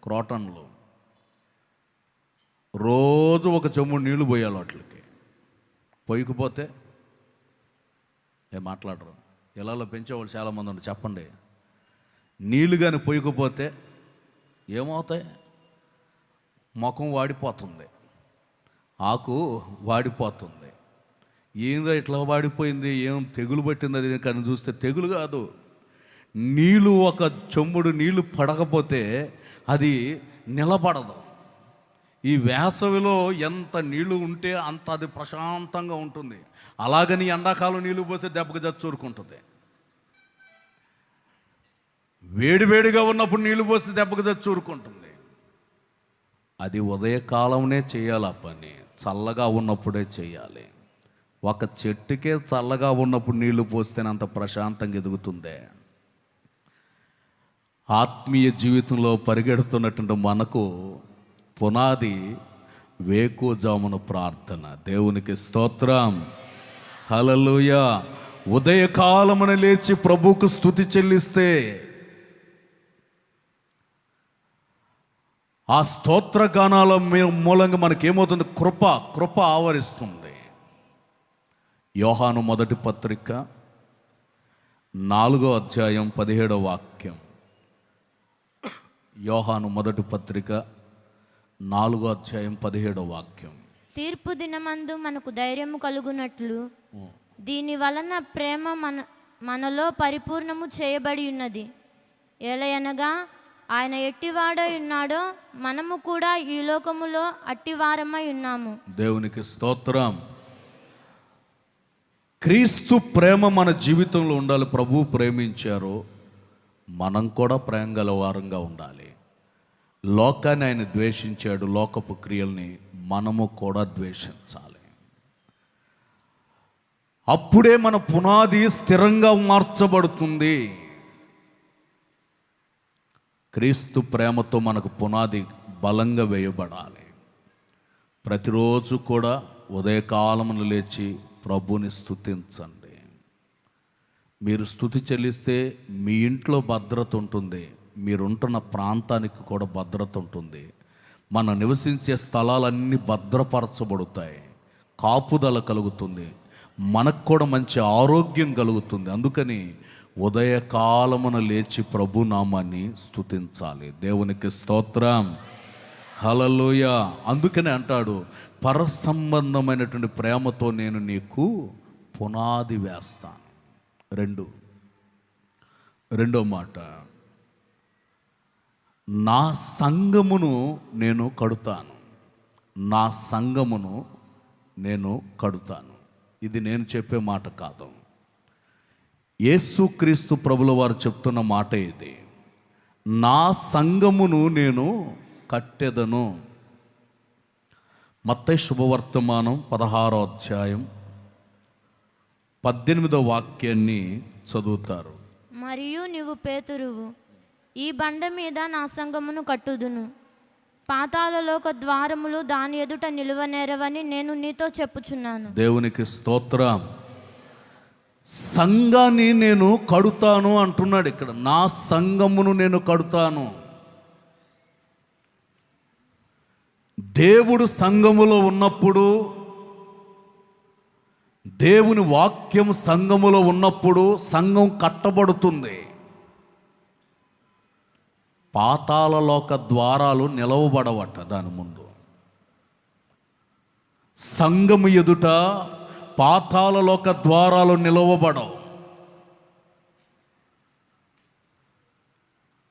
క్రోటన్లు. రోజు ఒక చెంబు నీళ్లు పోయాలి వాటికి. పోయకపోతే మాట్లాడరు. ఇళ్ళలో పెంచేవాళ్ళు చాలామంది ఉండి చెప్పండి. నీళ్ళు కానీ పోయకపోతే ఏమవుతాయి? ముఖం వాడిపోతుంది, ఆకు వాడిపోతుంది. ఏందో ఇట్లా వాడిపోయింది, ఏం తెగులు పట్టింది అది కానీ చూస్తే తెగులు కాదు. నీళ్ళు ఒక చెంబుడు నీళ్లు పడకపోతే అది నిలబడదు. ఈ వేసవిలో ఎంత నీళ్లు ఉంటే అంత అది ప్రశాంతంగా ఉంటుంది. అలాగని ఎండాకాలం నీళ్లు పోస్తే దెబ్బకి చచ్చూరుకుంటుంది. వేడివేడిగా ఉన్నప్పుడు నీళ్లు పోస్తే దెబ్బకి చచ్చూరుకుంటుంది. అది ఉదయకాలంనే చేయాలి. ఆ పని చల్లగా ఉన్నప్పుడే చేయాలి. ఒక చెట్టుకే చల్లగా ఉన్నప్పుడు నీళ్లు పోస్తేనే అంత ప్రశాంతంగా ఎదుగుతుందే. ఆత్మీయ జీవితంలో పరిగెడుతున్నటువంటి మనకు పునాది వేకువజామున ప్రార్థన. దేవునికి స్తోత్రం, హల్లెలూయా. ఉదయకాలమున లేచి ప్రభువుకు స్తుతి చెల్లిస్తే ఆ స్తోత్ర గానాల మూలంగా మనకేమవుతుంది? కృప ఆవరిస్తుంది. యోహాను మొదటి పత్రిక 4వ అధ్యాయం 17వ వాక్యం. యోహాను మొదటి పత్రిక 4వ అధ్యాయం 17వ వాక్యం. తీర్పు దినమందు మనకు ధైర్యము కలుగునట్లు దీని వలన ప్రేమ మనలో పరిపూర్ణము చేయబడి ఉన్నది. ఎలయనగా ఆయన ఎట్టివాడై ఉన్నాడో మనము కూడా ఈ లోకములో అట్టివారమై ఉన్నాము. దేవునికి స్తోత్రం. క్రీస్తు ప్రేమ మన జీవితంలో ఉండాలి. ప్రభువు ప్రేమించారు, మనం కూడా ప్రేమ గల వారంగా ఉండాలి. లోకాన్ని ఆయన ద్వేషించాడు, లోకపు క్రియల్ని మనము కూడా ద్వేషించాలి. అప్పుడే మన పునాది స్థిరంగా మార్చబడుతుంది. క్రీస్తు ప్రేమతో మనకు పునాది బలంగా వేయబడాలి. ప్రతిరోజు కూడా ఉదయకాలమున లేచి ప్రభుని స్తుతించండి. మీరు స్తుతి చెల్లిస్తే మీ ఇంట్లో భద్రత ఉంటుంది, మీరుంటున్న ప్రాంతానికి కూడా భద్రత ఉంటుంది. మనం నివసించే స్థలాలన్నీ భద్రపరచబడతాయి, కాపుదల కలుగుతుంది, మనకు కూడా మంచి ఆరోగ్యం కలుగుతుంది. అందుకని ఉదయకాలమున లేచి ప్రభు నామాన్ని స్తుతించాలి. దేవునికి స్తోత్రం, హల్లెలూయా. అందుకనే అంటాడు, పర సంబంధమైనటువంటి ప్రేమతో నేను నీకు పునాది వేస్తాను. రెండో మాట, నా సంఘమును నేను కడుతాను. నా సంఘమును నేను కడుతాను. ఇది నేను చెప్పే మాట కాదు, యేసుక్రీస్తు ప్రభుల వారు చెప్తున్న మాట ఇది. నా సంఘమును నేను కట్టెదను. మత్తయి శుభవర్తమానం 16వ అధ్యాయం 18వ వాక్యాన్ని చదువుతారు. మరియు నీవు పేతురువు, ఈ బండ మీద నా సంఘమును కట్టుదును, పాతాళలోక ద్వారములు దాని ఎదుట నిలువనేరవని నేను నీతో చెప్పుచున్నాను. దేవునికి స్తోత్రం. సంఘాన్ని నేను కడుతాను అంటున్నాడు ఇక్కడ. నా సంఘమును నేను కడుతాను. దేవుడు సంఘములో ఉన్నప్పుడు, దేవుని వాక్యం సంఘములో ఉన్నప్పుడు సంఘం కట్టబడుతుంది. పాతాళలోక ద్వారాలు నిలవబడవట. దాని ముందు సంఘము ఎదుట పాతాళలోక ద్వారాలు నిలవబడవు.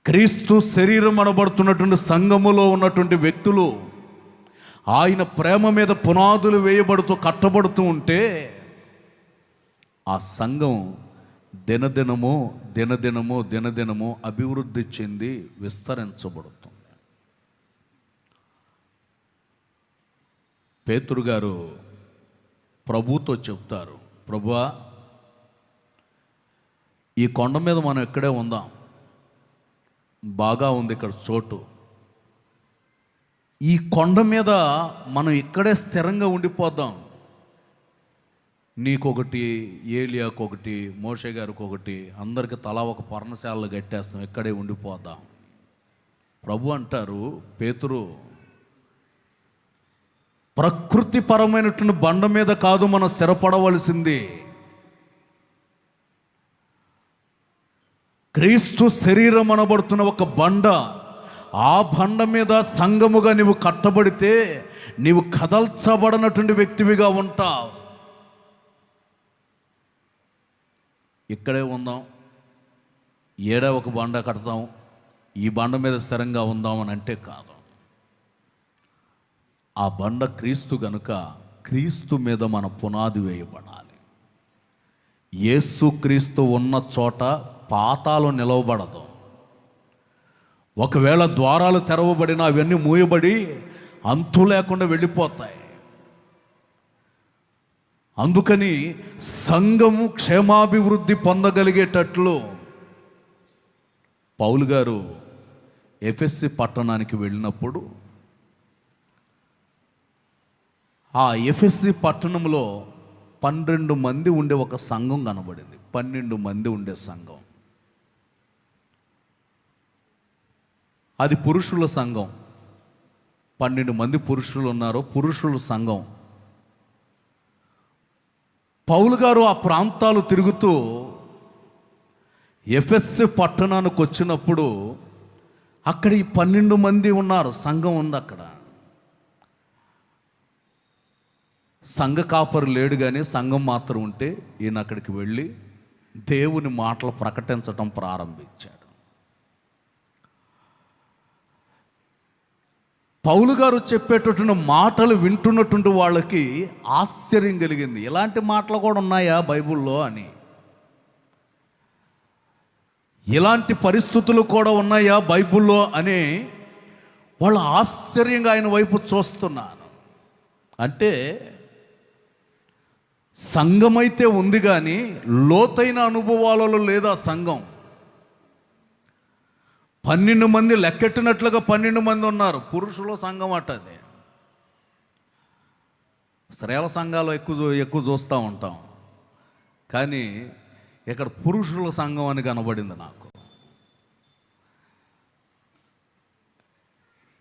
క్రీస్తు శరీరం అనబడుతున్నటువంటి సంఘములో ఉన్నటువంటి వ్యక్తులు ఆయన ప్రేమ మీద పునాదులు వేయబడుతూ కట్టబడుతూ ఉంటే ఆ సంఘం దినదినము అభివృద్ధి చెంది విస్తరించబడుతుంది. పేతురు గారు ప్రభుతో చెప్తారు, ప్రభువా, ఈ కొండ మీద మనం ఇక్కడే ఉందాం, బాగా ఉంది ఇక్కడ చోటు. ఈ కొండ మీద మనం ఇక్కడే స్థిరంగా ఉండిపోదాం. నీకొకటి, ఏలియాకు ఒకటి, మోషే గారికి ఒకటి, అందరికి తలా ఒక పర్ణశాలలో కట్టేస్తాం, ఇక్కడే ఉండిపోదాం. ప్రభు అంటారు, పేతురు, ప్రకృతిపరమైనటువంటి బండ మీద కాదు మనం స్థిరపడవలసింది, క్రీస్తు శరీరం అనబడుతున్న ఒక బండ, ఆ బండ మీద సంఘముగా నీవు కట్టబడితే నీవు కదల్చబడినటువంటి వ్యక్తివిగా ఉంటావు. ఇక్కడే ఉందాం, ఏడా ఒక బండ కడతాం, ఈ బండ మీద స్థిరంగా ఉందామని అంటే కాదు. ఆ బండ క్రీస్తు గనుక క్రీస్తు మీద మన పునాది వేయబడాలి. యేసు క్రీస్తు ఉన్న చోట పాతాలు నిలవబడదు. ఒకవేళ ద్వారాలు తెరవబడినా అవన్నీ మూయబడి అంతు లేకుండా వెళ్ళిపోతాయి. అందుకని సంఘము క్షేమాభివృద్ధి పొందగలిగేటట్లు పౌలు గారు ఎఫెస్సి పట్టణానికి వెళ్ళినప్పుడు ఆ ఎఫెస్సి పట్టణంలో 12 మంది ఉండే ఒక సంఘం కనబడింది. 12 మంది ఉండే సంఘం, అది పురుషుల సంఘం. 12 మంది పురుషులు ఉన్నారు, పురుషుల సంఘం. పౌలు గారు ఆ ప్రాంతాలు తిరుగుతూ ఎఫెస్సి పట్టణానికి వచ్చినప్పుడు అక్కడ ఈ 12 మంది ఉన్నారు, సంఘం ఉంది అక్కడ. సంఘ కాపరు లేడు, కానీ సంఘం మాత్రం ఉంటే ఈయన అక్కడికి వెళ్ళి దేవుని మాటలు ప్రకటించటం ప్రారంభించాడు. పౌలు గారు చెప్పేటటువంటి మాటలు వింటున్నటువంటి వాళ్ళకి ఆశ్చర్యం కలిగింది. ఇలాంటి మాటలు కూడా ఉన్నాయా బైబిల్లో అని, ఇలాంటి పరిస్థితులు కూడా ఉన్నాయా బైబిల్లో అని వాళ్ళు ఆశ్చర్యంగా ఆయన వైపు చూస్తున్నారు. అంటే సంఘమైతే ఉంది, కానీ లోతైన అనుభవాలలో లేదా సంఘం. 12 మంది లెక్కెట్టినట్లుగా 12 మంది ఉన్నారు, పురుషుల సంఘం అట్టది. స్త్రీల సంఘాలు ఎక్కువ చూస్తూ ఉంటాం, కానీ ఇక్కడ పురుషుల సంఘం అని కనబడింది నాకు.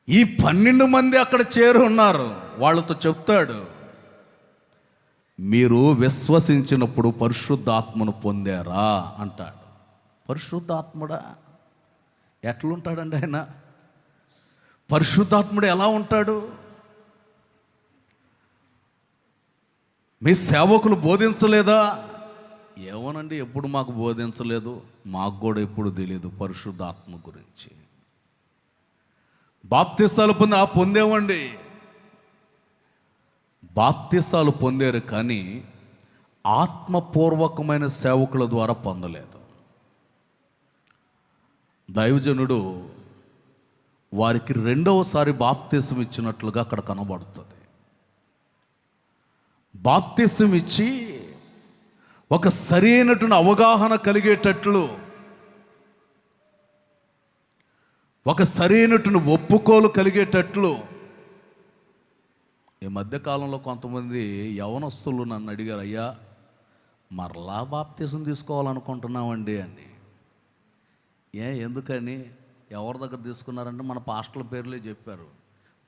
ఈ 12 మంది అక్కడ చేరి ఉన్నారు. వాళ్ళతో చెప్తాడు, మీరు విశ్వసించినప్పుడు పరిశుద్ధాత్మను పొందారా అంటాడు. పరిశుద్ధాత్ముడా ఎట్లుంటాడండి ఆయన? పరిశుద్ధాత్ముడు ఎలా ఉంటాడు? మీ సేవకులు బోధించలేదా? ఏమోనండి, ఎప్పుడు మాకు బోధించలేదు, మాకు కూడా ఎప్పుడు తెలియదు పరిశుద్ధాత్మ గురించి. బాప్తిసాలు పొందేవండి, బాప్తిసాలు పొందారు, కానీ ఆత్మపూర్వకమైన సేవకుల ద్వారా పొందలేదు. దైవజనుడు వారికి 2వసారి బాప్తిసం ఇచ్చినట్లుగా అక్కడ కనబడుతుంది. బాప్తిసం ఇచ్చి ఒక సరైనటువంటి అవగాహన కలిగేటట్లు, ఒక సరైనటువంటి ఒప్పుకోలు కలిగేటట్లు. ఈ మధ్యకాలంలో కొంతమంది యవనస్తులు నన్ను అడిగారు, అయ్యా మరలా బాప్తిసం తీసుకోవాలనుకుంటున్నామండి అని. ఎందుకని, ఎవరి దగ్గర తీసుకున్నారంటే మన పాస్టర్ల పేర్లే చెప్పారు.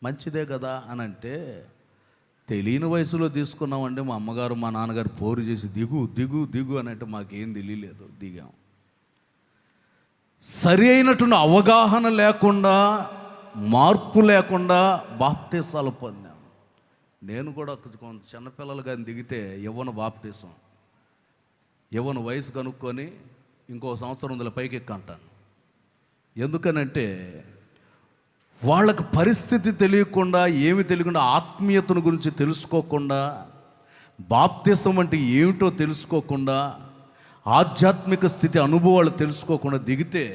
మంచిదే కదా అని అంటే, తెలియని వయసులో తీసుకున్నామండి, మా అమ్మగారు మా నాన్నగారు పోరు చేసి దిగు దిగు దిగు అని అంటే మాకేం తెలియలేదు, దిగాం. సరి అయినటువంటి అవగాహన లేకుండా, మార్పు లేకుండా బాప్తిసాలు పొందాం. నేను కూడా కొంచెం చిన్నపిల్లలు కానీ దిగితే యవ్వన బాప్తిసం, యవ్వన వయసు కనుక్కొని ఇంకో సంవత్సరం పైకి ఎక్కంటాను. ఎందుకనంటే వాళ్ళకి పరిస్థితి తెలియకుండా, ఏమి తెలియకుండా, ఆత్మీయతను గురించి తెలుసుకోకుండా, బాప్తిసం అంటే ఏమిటో తెలుసుకోకుండా, ఆధ్యాత్మిక స్థితి అనుభవాలు తెలుసుకోకుండా దిగితే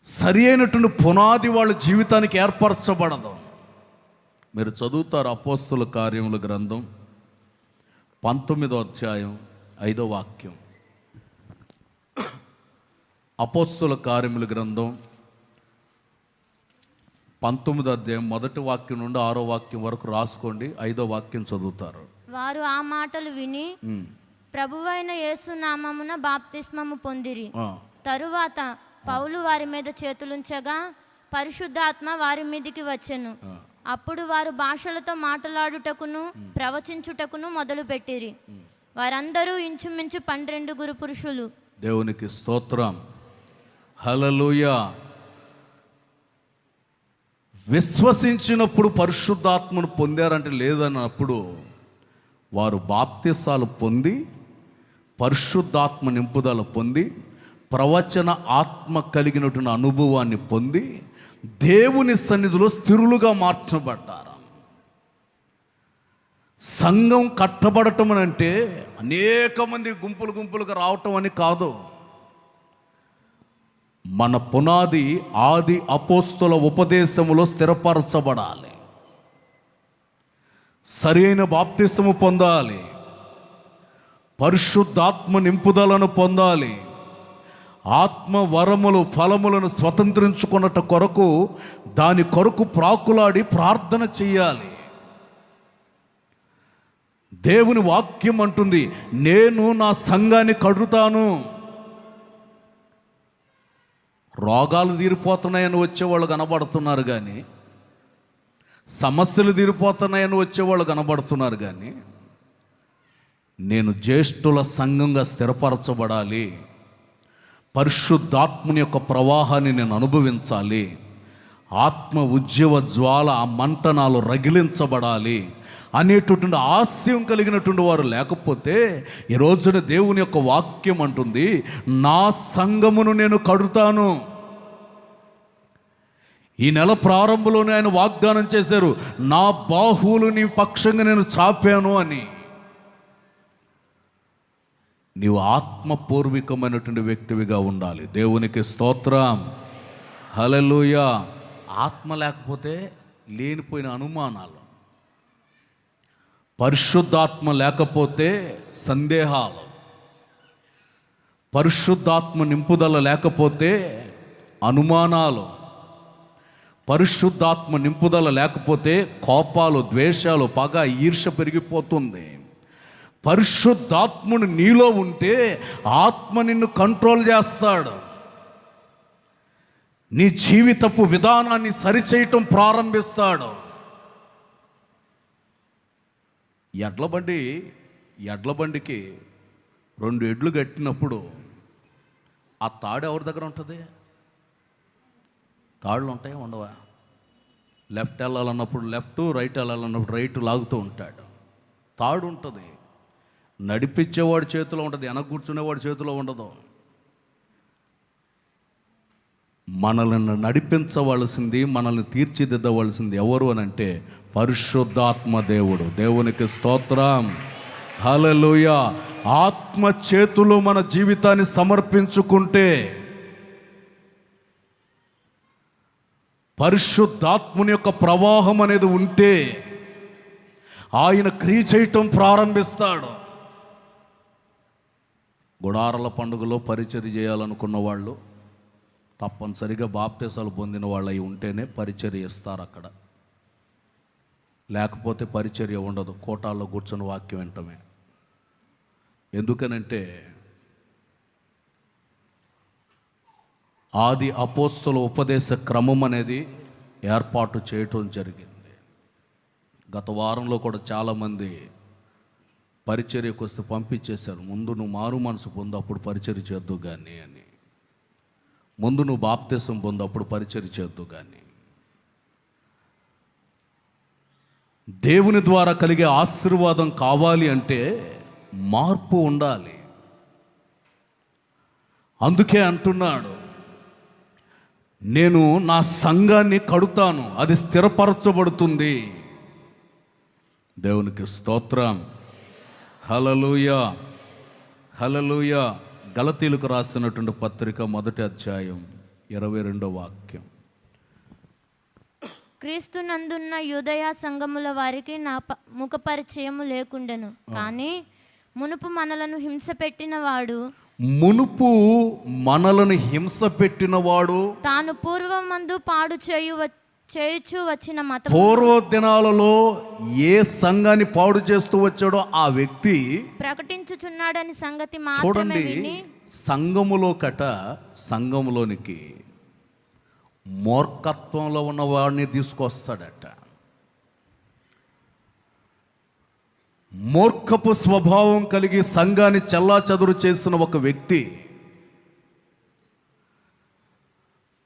సరి అయినటువంటి పునాది వాళ్ళ జీవితానికి ఏర్పరచబడదు. మీరు చదువుతారు అపోస్తుల కార్యముల గ్రంథం 19వ అధ్యాయం 5వ వాక్యం. అపోస్తుల కార్యముల గ్రంథం 19వ అధ్యాయం 1వ వాక్యం నుండి 6వ వాక్యం వరకు రాసుకోండి. 5వ వాక్యం చదువుతారు. వారు ఆ మాటలు విని ప్రభువైన యేసు నామమున బాప్తిస్మము పొందిరి. తరువాత పౌలు వారి మీద చేతులుంచగా పరిశుద్ధాత్మ వారి మీదికి వచ్చెను. అప్పుడు వారు భాషలతో మాట్లాడుటకును ప్రవచించుటకును మొదలుపెట్టిరి. వారందరూ ఇంచుమించు 12 పురుషులు. దేవునికి స్తోత్రం. హల్లెలూయా. విశ్వసించినప్పుడు పరిశుద్ధాత్మను పొందారంటే లేదన్నప్పుడు వారు బాప్తిసాలు పొంది పరిశుద్ధాత్మ నింపుదల పొంది ప్రవచన ఆత్మ కలిగినటువంటి అనుభవాన్ని పొంది దేవుని సన్నిధిలో స్థిరులుగా మార్చబడ్డారు. సంఘం కట్టబడటం అంటే అనేక మంది గుంపులుగా రావటం అని కాదు. మన పునాది ఆది అపోస్తుల ఉపదేశములో స్థిరపరచబడాలి. సరైన బాప్తిసము పొందాలి. పరిశుద్ధాత్మ నింపుదలను పొందాలి. ఆత్మ వరములు ఫలములను స్వతంత్రించుకున్నట కొరకు దాని కొరకు ప్రాకులాడి ప్రార్థన చెయ్యాలి. దేవుని వాక్యం అంటుంది, నేను నా సంఘాన్ని కడుతాను. రోగాలు తీరిపోతున్నాయని వచ్చేవాళ్ళు కనబడుతున్నారు కానీ, సమస్యలు తీరిపోతున్నాయని వచ్చేవాళ్ళు కనబడుతున్నారు కానీ, నేను జ్యేష్ఠుల సంఘంగా స్థిరపరచబడాలి, పరిశుద్ధాత్మని యొక్క ప్రవాహాన్ని నేను అనుభవించాలి, ఆత్మ ఉజ్జీవ జ్వాల ఆ మంట నాలో రగిలించబడాలి అనేటటువంటి ఆశయం కలిగినటువంటి వారు లేకపోతే ఈ రోజున దేవుని యొక్క వాక్యం అంటుంది, నా సంఘమును నేను కడుతాను. ఈ నెల ప్రారంభంలోనే ఆయన వాగ్దానం చేశారు, నా బాహువులు నీ పక్షంగా నేను చాపాను అని. నీవు ఆత్మపూర్వకమైనటువంటి వ్యక్తివిగా ఉండాలి. దేవునికి స్తోత్రం. హల్లెలూయా. ఆత్మ లేకపోతే లేనిపోయిన అనుమానాలు, పరిశుద్ధాత్మ లేకపోతే సందేహాలు, పరిశుద్ధాత్మ నింపుదల లేకపోతే అనుమానాలు, పరిశుద్ధాత్మ నింపుదల లేకపోతే కోపాలు, ద్వేషాలు, పగ, ఈర్ష్య పెరిగిపోతుంది. పరిశుద్ధాత్ముడు నీలో ఉంటే ఆత్మ నిన్ను కంట్రోల్ చేస్తాడు. నీ జీవితపు విధానాన్ని సరిచేయటం ప్రారంభిస్తాడు. ఎడ్ల బండికి 2 ఎడ్లు కట్టినప్పుడు ఆ తాడు ఎవరి దగ్గర ఉంటుంది? తాళ్ళు ఉంటాయా ఉండవా? లెఫ్ట్ వెళ్ళాలన్నప్పుడు లెఫ్ట్, రైట్ వెళ్ళాలన్నప్పుడు రైట్ లాగుతూ ఉంటాడు. తాడు ఉంటుంది. నడిపించేవాడి చేతిలో ఉంటుంది, వెనక కూర్చునేవాడి చేతిలో ఉండదు. మనల్ని నడిపించవలసింది, మనల్ని తీర్చిదిద్దవలసింది ఎవరు అని అంటే పరిశుద్ధాత్మ దేవుడు. దేవునికి స్తోత్రం. హల్లెలూయా. ఆత్మ చేతులు మన జీవితాన్ని సమర్పించుకుంటే, పరిశుద్ధాత్ముని యొక్క ప్రవాహం అనేది ఉంటే ఆయన క్రియ చేయటం ప్రారంభిస్తాడు. గుడారాల పండుగలో పరిచర్య చేయాలనుకున్న వాళ్ళు తప్పనిసరిగా బాప్తిసాలు పొందిన వాళ్ళు అయి ఉంటేనే పరిచర్య ఇస్తారు అక్కడ. లేకపోతే పరిచర్య ఉండదు. కోటాల్లో కూర్చొని వాక్యం వింటమే. ఎందుకనంటే ఆది అపోస్తుల ఉపదేశ క్రమం అనేది ఏర్పాటు చేయటం జరిగింది. గత వారంలో కూడా చాలామంది పరిచర్యకు వస్తే పంపించేశారు. ముందు నువ్వు మారు మనసు పొందు, అప్పుడు పరిచర్య చేద్దు కానీ అని. ముందు నువ్వు బాప్తిసం పొందు, అప్పుడు పరిచర్య చేద్దు కానీ. దేవుని ద్వారా కలిగే ఆశీర్వాదం కావాలి అంటే మార్పు ఉండాలి. అందుకే అంటున్నాడు, నేను నా సంఘాన్ని కడుతాను, అది స్థిరపరచబడుతుంది. దేవునికి స్తోత్రం. హల్లెలూయా. హల్లెలూయా. గలతీయులకు రాసినటువంటి పత్రిక 1వ అధ్యాయం 22వ వాక్యం. క్రీస్తునందున్న యూదయ సంఘముల వారికి నా ముఖపరిచయము లేకుండెను, కానీ మునుపు మనలను హింస పెట్టినవాడు తాను పూర్వమందు పాడు చేయుచు వచ్చిన మత పూర్వ దినాలలో ఏ సంఘాన్ని పాడు చేస్తూ వచ్చాడో ఆ వ్యక్తి ప్రకటించుచున్నాడని సంగతి మాత్రమే విని. సంఘములోనికి మూర్ఖత్వంలో ఉన్నవాడిని తీసుకొస్తాడట. మూర్ఖపు స్వభావం కలిగి సంఘాన్ని చెల్లాచెదురు చేసిన ఒక వ్యక్తి,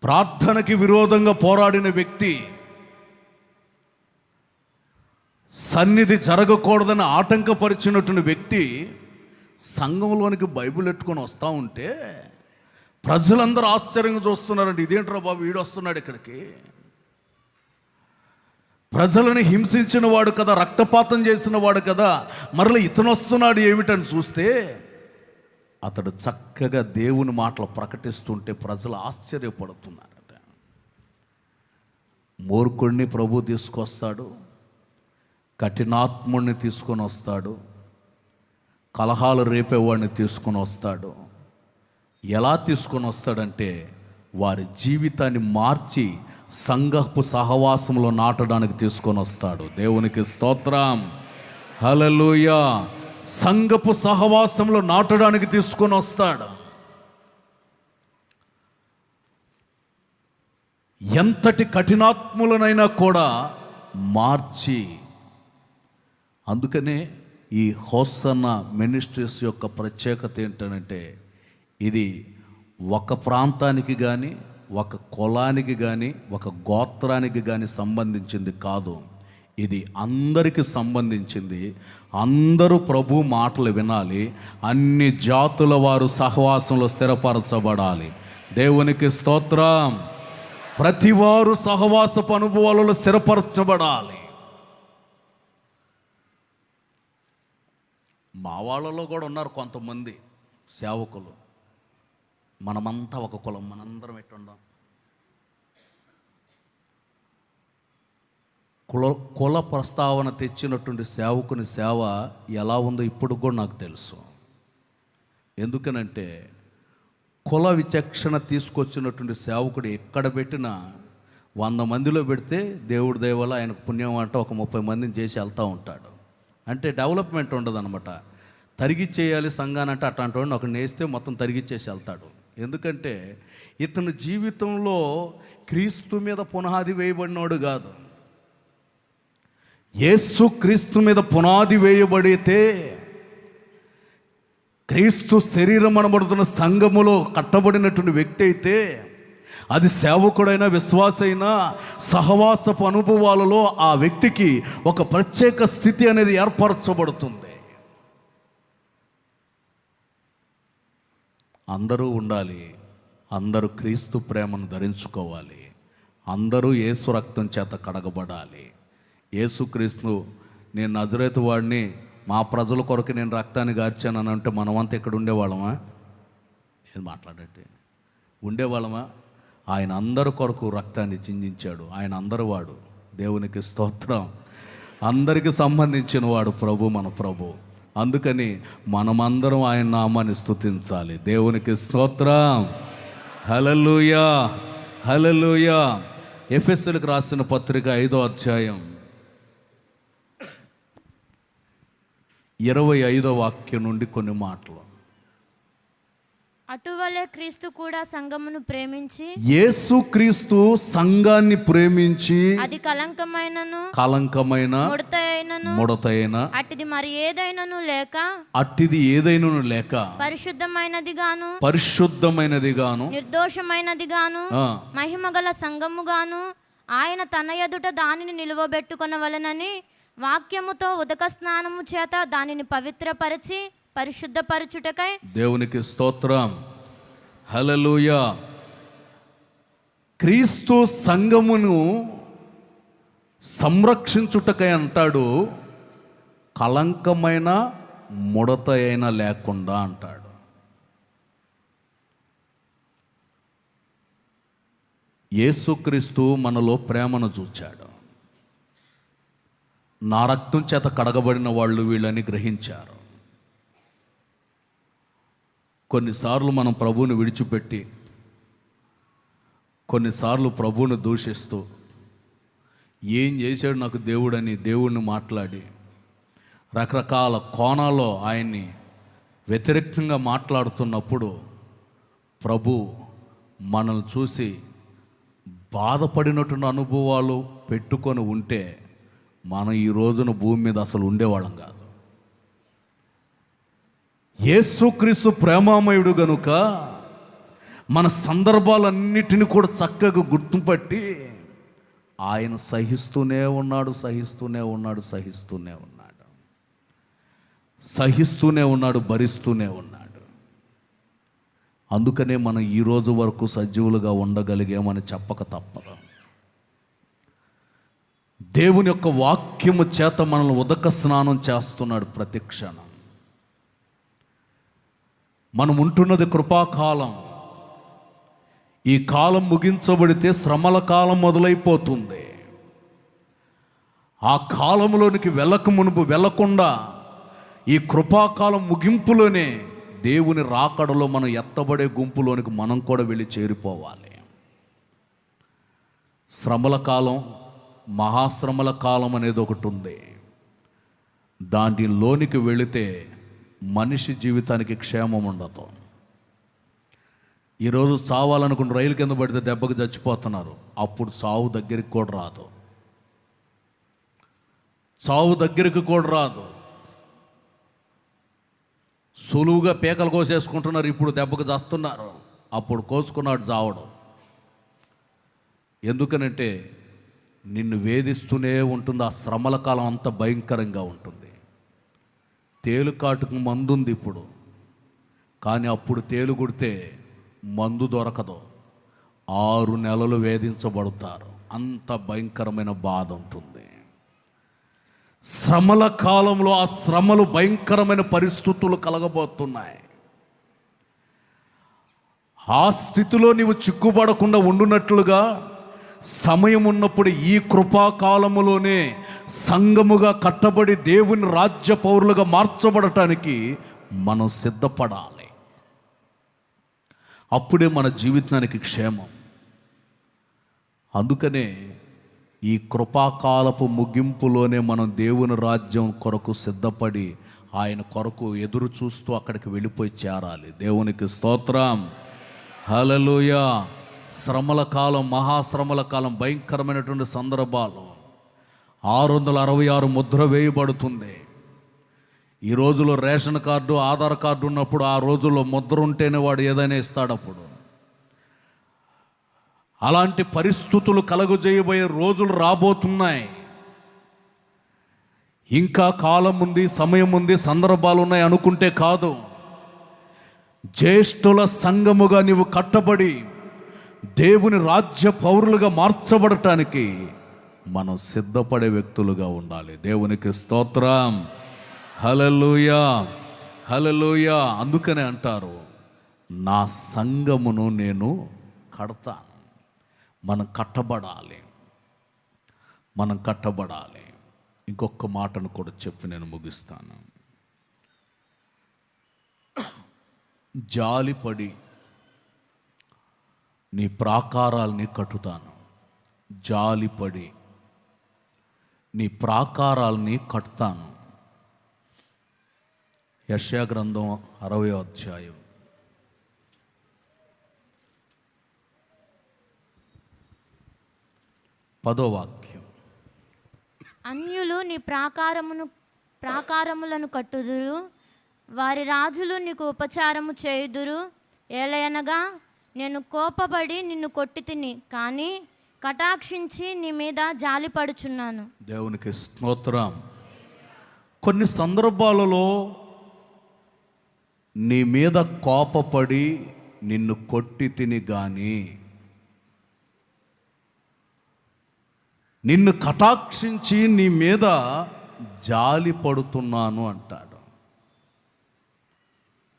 ప్రార్థనకి విరోధంగా పోరాడిన వ్యక్తి, సన్నిధి జరగకూడదని ఆటంకపరిచినటువంటి వ్యక్తి సంఘంలోనికి బైబిల్ ఎట్టుకొని వస్తూ ఉంటే ప్రజలందరూ ఆశ్చర్యంగా చూస్తున్నారండి. ఇదేంట్రా బాబు, వీడు వస్తున్నాడు ఇక్కడికి, ప్రజలను హింసించిన వాడు కదా, రక్తపాతం చేసిన వాడు కదా, మరలా ఇతను వస్తున్నాడు ఏమిటని చూస్తే అతడు చక్కగా దేవుని మాటలు ప్రకటిస్తుంటే ప్రజలు ఆశ్చర్యపడుతున్నారట. మూర్ఖుడిని ప్రభు తీసుకొస్తాడు, కఠినాత్ముడిని తీసుకొని వస్తాడు, కలహాలు రేపేవాడిని తీసుకొని వస్తాడు. ఎలా తీసుకొని వస్తాడంటే వారి జీవితాన్ని మార్చి సంఘపు సహవాసంలో నాటడానికి తీసుకొని వస్తాడు. దేవునికి స్తోత్రం, హల్లెలూయా. సంఘపు సహవాసంలో నాటడానికి తీసుకొని వస్తాడు. ఎంతటి కఠినాత్ములనైనా కూడా మార్చి, అందుకనే ఈ హోసన్న మినిస్ట్రీస్ యొక్క ప్రత్యేకత ఏంటంటే ఇది ఒక ప్రాంతానికి కానీ, ఒక కులానికి కానీ, ఒక గోత్రానికి కానీ సంబంధించింది కాదు. ఇది అందరికీ సంబంధించింది. అందరూ ప్రభు మాటలు వినాలి, అన్ని జాతుల వారు సహవాసంలో స్థిరపరచబడాలి. దేవునికి స్తోత్రం. ప్రతివారు సహవాసపు అనుభవాలలో స్థిరపరచబడాలి. మా వాళ్ళలో కూడా ఉన్నారు కొంతమంది సేవకులు, మనమంతా ఒక కులం, మనందరం ఎట్టుండం, కుల ప్రస్తావన తెచ్చినటువంటి సేవకుని సేవ ఎలా ఉందో ఇప్పుడు కూడా నాకు తెలుసు. ఎందుకనంటే కుల విచక్షణ తీసుకొచ్చినటువంటి సేవకుడు ఎక్కడ పెట్టినా 100 మందిలో పెడితే దేవుడి దయ వల్ల ఆయనకు పుణ్యం అంట ఒక 30 మందిని చేసి వెళ్తూ ఉంటాడు. అంటే డెవలప్మెంట్ ఉండదన్నమాట. తరిగిచ్చేయాలి సంఘానంటే అట్లాంటి వాడిని ఒక నేస్తే మొత్తం తరిగిచ్చేసి వెళ్తాడు. ఎందుకంటే ఇతని జీవితంలో క్రీస్తు మీద పునాది వేయబడినోడు కాదు. యేసు క్రీస్తు మీద పునాది వేయబడితే, క్రీస్తు శరీరం అనబడుతున్న సంఘములో కట్టబడినటువంటి వ్యక్తి అయితే, అది సేవకుడైనా విశ్వాసైనా సహవాసపు అనుభవాలలో ఆ వ్యక్తికి ఒక ప్రత్యేక స్థితి అనేది ఏర్పరచబడుతుంది. అందరూ ఉండాలి, అందరూ క్రీస్తు ప్రేమను ధరించుకోవాలి, అందరూ యేసు రక్తం చేత కడగబడాలి. యేసుక్రీస్తు, నేను నజరేతు వాడిని, మా ప్రజల కొరకు నేను రక్తాన్ని గార్చాను అంటే మనమంతా ఇక్కడ ఉండేవాళ్ళమా? ఏది మాట్లాడండి, ఉండేవాళ్ళమా? ఆయన అందరి కొరకు రక్తాన్ని చిందించాడు. ఆయన అందరి వాడు. దేవునికి స్తోత్రం. అందరికి సంబంధించిన వాడు ప్రభు, మన ప్రభు. అందుకని మనమందరం ఆయన నామాన్ని స్తుతించాలి. దేవునికి స్తోత్రం, హల్లెలూయా, హల్లెలూయా. ఎఫెసీయులకు రాసిన పత్రిక 5వ అధ్యాయం 25వ వాక్యం నుండి కొన్ని మాటలు. అటువలే క్రీస్తు కూడా సంఘమును ప్రేమించి, యేసు క్రీస్తు సంఘాన్ని ప్రేమించి, అది కలంకమైన ముడతైన అట్టిది మరి ఏదైనను లేక, అట్టిది ఏదైనను లేక పరిశుద్ధమైనది గాను నిర్దోషమైనది గాను మహిమగల సంఘము గాను ఆయన తన ఎదుట దానిని నిలువబెట్టుకొనవలెనని వాక్యముతో ఉదక స్నానము చేత దానిని పవిత్రపరిచి పరిశుద్ధపరచుటకై. దేవునికి స్తోత్రం, హల్లెలూయా. క్రీస్తు సంఘమును సంరక్షించుటకై అంటాడు, కలంకమైన ముడత అయినా లేకుండా అంటాడు. యేసుక్రీస్తు మనలో ప్రేమను చూచాడు. నా రక్తం చేత కడగబడిన వాళ్ళు వీళ్ళని గ్రహించారు. కొన్నిసార్లు మనం ప్రభువుని విడిచిపెట్టి, కొన్నిసార్లు ప్రభువుని దూషిస్తూ, ఏం చేశాడు నాకు దేవుడని దేవుడిని మాట్లాడి, రకరకాల కోణాల్లో ఆయన్ని వ్యతిరేకంగా మాట్లాడుతున్నప్పుడు ప్రభు మనల్ని చూసి బాధపడినటువంటి అనుభవాలు పెట్టుకొని ఉంటే మనం ఈ రోజున భూమి మీద అసలు ఉండేవాళ్ళం కాదు. యేసుక్రీస్తు ప్రేమామయుడు గనుక మన సందర్భాలన్నిటిని కూడా చక్కగా గుర్తుపట్టి ఆయన సహిస్తూనే ఉన్నాడు, సహిస్తూనే ఉన్నాడు, సహిస్తూనే ఉన్నాడు, సహిస్తూనే ఉన్నాడు, భరిస్తూనే ఉన్నాడు. అందుకనే మనం ఈ రోజు వరకు సజీవులుగా ఉండగలిగామని చెప్పక తప్పదు. దేవుని యొక్క వాక్యము చేత మనల్ని ఉదక స్నానం చేస్తున్నాడు ప్రతి క్షణం. మనం ఉంటున్నది కృపాకాలం. ఈ కాలం ముగించబడితే శ్రమల కాలం మొదలైపోతుంది. ఆ కాలంలోనికి వెళ్ళకుండా ఈ కృపాకాలం ముగింపులోనే దేవుని రాకడలో మనం ఎత్తబడే గుంపులోనికి మనం కూడా వెళ్ళి చేరిపోవాలి. శ్రమల కాలం, మహాశ్రమల కాలం అనేది ఒకటి ఉంది. దానిలోనికి వెళితే మనిషి జీవితానికి క్షేమం ఉండదు. ఈరోజు చావాలనుకున్న రైలు కింద పడితే దెబ్బకి చచ్చిపోతున్నారు. అప్పుడు చావు దగ్గరికి కూడా రాదు. చావు దగ్గరికి కూడా రాదు. సులువుగా పీకలు కోసేసుకుంటున్నారు. ఇప్పుడు దెబ్బకి చస్తున్నారు. అప్పుడు కోసుకున్నాడు చావడం. ఎందుకనంటే నిన్ను వేధిస్తూనే ఉంటుంది. ఆ శ్రమల కాలం అంత భయంకరంగా ఉంటుంది. తేలుకాటుకు మందు ఉంది ఇప్పుడు, కానీ అప్పుడు తేలు కుడితే మందు దొరకదు. 6 నెలలు వేధించబడతారు. అంత భయంకరమైన బాధ ఉంటుంది. శ్రమల కాలంలో ఆ శ్రమలు భయంకరమైన పరిస్థితులు కలగబోతున్నాయి. ఆ స్థితిలో నీవు చిక్కుపడకుండా ఉండునట్లుగా సమయం ఉన్నప్పుడు ఈ కృపాకాలములోనే సంఘముగా కట్టబడి దేవుని రాజ్య పౌరులుగా మార్చబడటానికి మనం సిద్ధపడాలి. అప్పుడే మన జీవితానికి క్షేమం. అందుకనే ఈ కృపాకాలపు ముగింపులోనే మనం దేవుని రాజ్యం కొరకు సిద్ధపడి ఆయన కొరకు ఎదురు చూస్తూ అక్కడికి వెళ్ళిపోయి చేరాలి. దేవునికి స్తోత్రం, హల్లెలూయా. శ్రమల కాలం, మహాశ్రమల కాలం, భయంకరమైనటువంటి సందర్భాలు. 666 ముద్ర వేయబడుతుంది. ఈ రోజులో రేషన్ కార్డు, ఆధార్ కార్డు ఉన్నప్పుడు ఆ రోజుల్లో ముద్ర ఉంటేనే వాడు ఏదైనా ఇస్తాడు. అప్పుడు అలాంటి పరిస్థితులు కలుగజేయబోయే రోజులు రాబోతున్నాయి. ఇంకా కాలం ఉంది, సమయం ఉంది, సందర్భాలు ఉన్నాయి అనుకుంటే కాదు. జ్యేష్ఠుల సంఘముగా నీవు కట్టబడి దేవుని రాజ్య పౌరులుగా మార్చబడటానికి మనం సిద్ధపడే వ్యక్తులుగా ఉండాలి. దేవునికి స్తోత్రం, హల్లెలూయా, హల్లెలూయా. అందుకనే అంటారు, నా సంఘమును నేను కడతాను. మనం కట్టబడాలి, మనం కట్టబడాలి. ఇంకొక మాటను కూడా చెప్పి నేను ముగిస్తాను. జాలిపడి నీ ప్రాకారాల్ని కట్టుతాను. జాలిపడి నీ ప్రాకారాల్ని కట్టుతాను. యెషయా గ్రంథం 60వ అధ్యాయం 10వ వాక్యం. అన్యులు నీ ప్రాకారములను కట్టుదురు, వారి రాజులు నీకు ఉపచారము చేయుదురు. ఏలయనగా నేను కోపపడి నిన్ను కొట్టి తిని, కానీ కటాక్షించి నీ మీద జాలిపడుచున్నాను. దేవునికి స్తోత్రం. కొన్ని సందర్భాలలో నీ మీద కోపపడి నిన్ను కొట్టి తిని గాని నిన్ను కటాక్షించి నీ మీద జాలి పడుతున్నాను అంటాడు.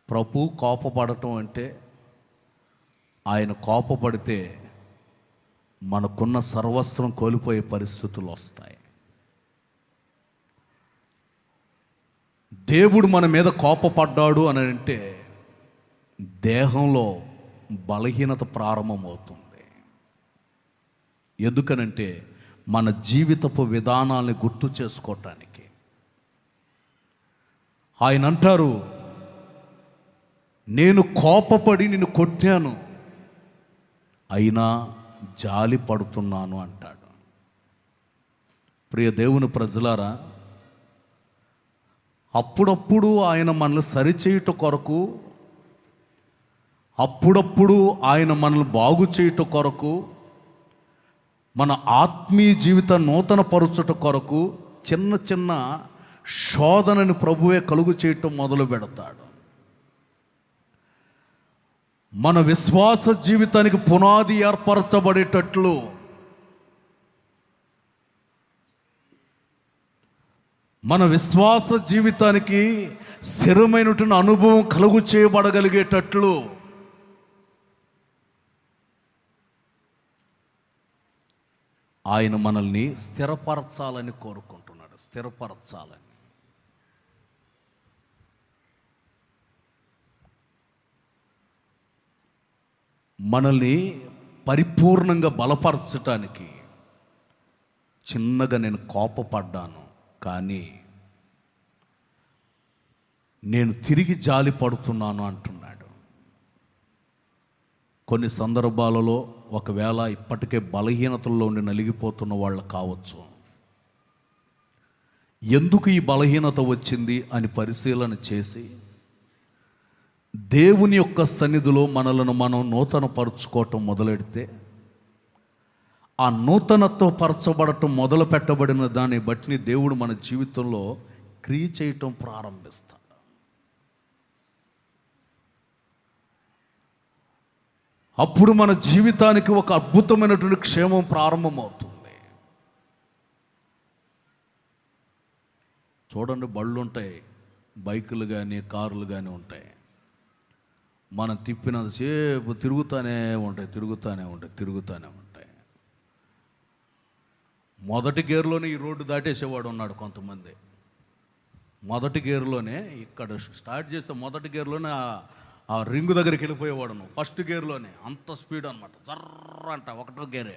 ప్రభు కోపపడటం అంటే ఆయన కోపపడితే మనకున్న సర్వస్వం కోల్పోయే పరిస్థితులు వస్తాయి. దేవుడు మన మీద కోపపడ్డాడు అని అంటే దేహంలో బలహీనత ప్రారంభమవుతుంది. ఎందుకనంటే మన జీవితపు విధానాల్ని గుర్తు చేసుకోవటానికి. ఆయన అంటారు, నేను కోపపడి నిన్ను కొట్టాను, అయినా జాలి పడుతున్నాను అంటాడు. ప్రియ దేవుని ప్రజలారా, అప్పుడప్పుడు ఆయన మనల్ని సరిచేయుట కొరకు, అప్పుడప్పుడు ఆయన మనల్ని బాగు చేయుట కొరకు, మన ఆత్మీయ జీవిత నూతన పరుచుట కొరకు చిన్న చిన్న శోధనని ప్రభువే కలుగు చేయటం మొదలు పెడతాడు. మన విశ్వాస జీవితానికి పునాది ఏర్పరచబడేటట్లు మన విశ్వాస జీవితానికి స్థిరమైనటువంటి అనుభవం కలుగు చేయబడగలిగేటట్లు ఆయన మనల్ని స్థిరపరచాలని కోరుకుంటున్నాడు. స్థిరపరచాలని. మనల్ని పరిపూర్ణంగా బలపరచటానికి చిన్నగా నేను కోపపడ్డాను, కానీ నేను తిరిగి జాలి పడుతున్నాను అంటున్నాడు. కొన్ని సందర్భాలలో ఒకవేళ ఇప్పటికే బలహీనతల్లో ఉండి నలిగిపోతున్న వాళ్ళు కావచ్చు. ఎందుకు ఈ బలహీనత వచ్చింది అని పరిశీలన చేసి దేవుని యొక్క సన్నిధిలో మనలను మనం నూతన పరుచుకోవటం మొదలెడితే, ఆ నూతనత్వ పరచబడటం మొదలు పెట్టబడిన దాన్ని బట్టి దేవుడు మన జీవితంలో క్రియ చేయటం ప్రారంభిస్తాడు. అప్పుడు మన జీవితానికి ఒక అద్భుతమైనటువంటి క్షేమం ప్రారంభమవుతుంది. చూడండి, బళ్ళు ఉంటాయి, బైకులు కానీ కార్లు కానీ ఉంటాయి. మనం తిప్పినంతసేపు తిరుగుతూనే ఉంటాయి. మొదటి గేర్లోనే ఈ రోడ్డు దాటేసేవాడు ఉన్నాడు కొంతమంది. మొదటి గేర్లోనే ఇక్కడ స్టార్ట్ చేస్తే మొదటి గేర్లోనే ఆ రింగు దగ్గరికి వెళ్ళిపోయేవాడు. నువ్వు ఫస్ట్ గేర్లోనే అంత స్పీడ్ అనమాట, జర్ర అంట, ఒకటో గేరే.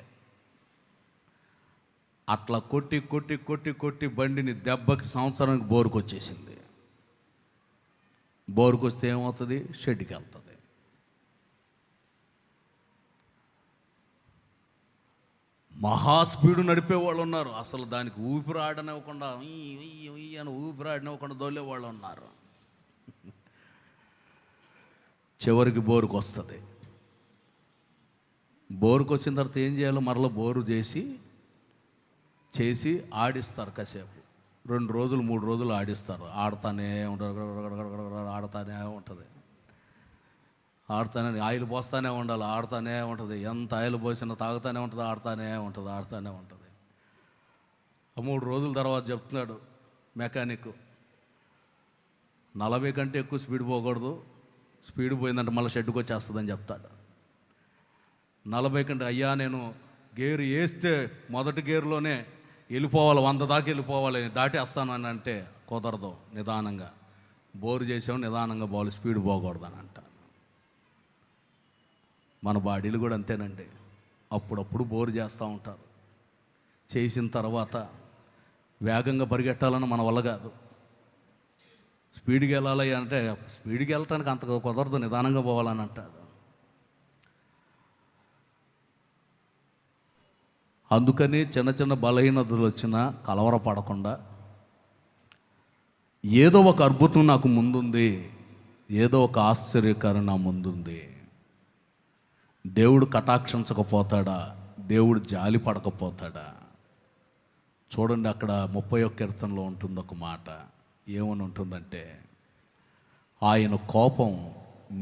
అట్లా కొట్టి కొట్టి కొట్టి కొట్టి బండిని దెబ్బకి సంవత్సరానికి బోరుకు వచ్చేసింది. బోరుకు వస్తే ఏమవుతుంది? షెడ్కి వెళ్తుంది. మహా స్పీడు నడిపేవాళ్ళు ఉన్నారు, అసలు దానికి ఊపిరి ఆడనివ్వకుండా అని ఊపిరి ఆడనివ్వకుండా దొల్లేవాళ్ళు ఉన్నారు. చివరికి బోరుకు వస్తుంది. బోరుకు వచ్చిన తర్వాత ఏం చేయాలో మరలా బోరు చేసి ఆడిస్తారు. కాసేపు 2 రోజులు 3 రోజులు ఆడిస్తారు. ఆడుతూనే ఉంటుంది. ఆయిల్ పోస్తూనే ఉండాలి, ఆడుతూనే ఉంటుంది. ఎంత ఆయిల్ పోసినా తాగుతూనే ఉంటుంది, ఆడుతూనే ఉంటుంది. 3 రోజుల తర్వాత చెప్తున్నాడు మెకానిక్, 40 కంటే ఎక్కువ స్పీడ్ పోకూడదు, స్పీడ్ పోయిందంటే మళ్ళీ షెడ్కి వచ్చేస్తుందని చెప్తాడు. 40 కంటే, అయ్యా నేను గేరు వేస్తే మొదటి గేరులోనే వెళ్ళిపోవాలి, 100 దాకా వెళ్ళిపోవాలి, దాటేస్తాను అని అంటే కుదరదు. నిదానంగా బోరు చేసాము, నిదానంగా పోవాలి, స్పీడ్ పోకూడదు అని అంటాను. మన బాడీలు కూడా అంతేనండి. అప్పుడప్పుడు బోరు చేస్తూ ఉంటారు. చేసిన తర్వాత వేగంగా పరిగెట్టాలని మన వల్ల కాదు. స్పీడ్కి వెళ్ళాలి అంటే స్పీడ్కి వెళ్ళటానికి అంత కుదరదు, నిదానంగా పోవాలని అంటాడు. అందుకని చిన్న చిన్న బలహీనతలు వచ్చినా కలవరపడకుండా, ఏదో ఒక అద్భుతం నాకు ముందుంది, ఏదో ఒక ఆశ్చర్యకారం నా ముందుంది, దేవుడు కటాక్షించకపోతాడా, దేవుడు జాలి పడకపోతాడా? చూడండి, అక్కడ 31వ కీర్తనలో ఉంటుంది ఒక మాట. ఏమని ఉంటుందంటే, ఆయన కోపం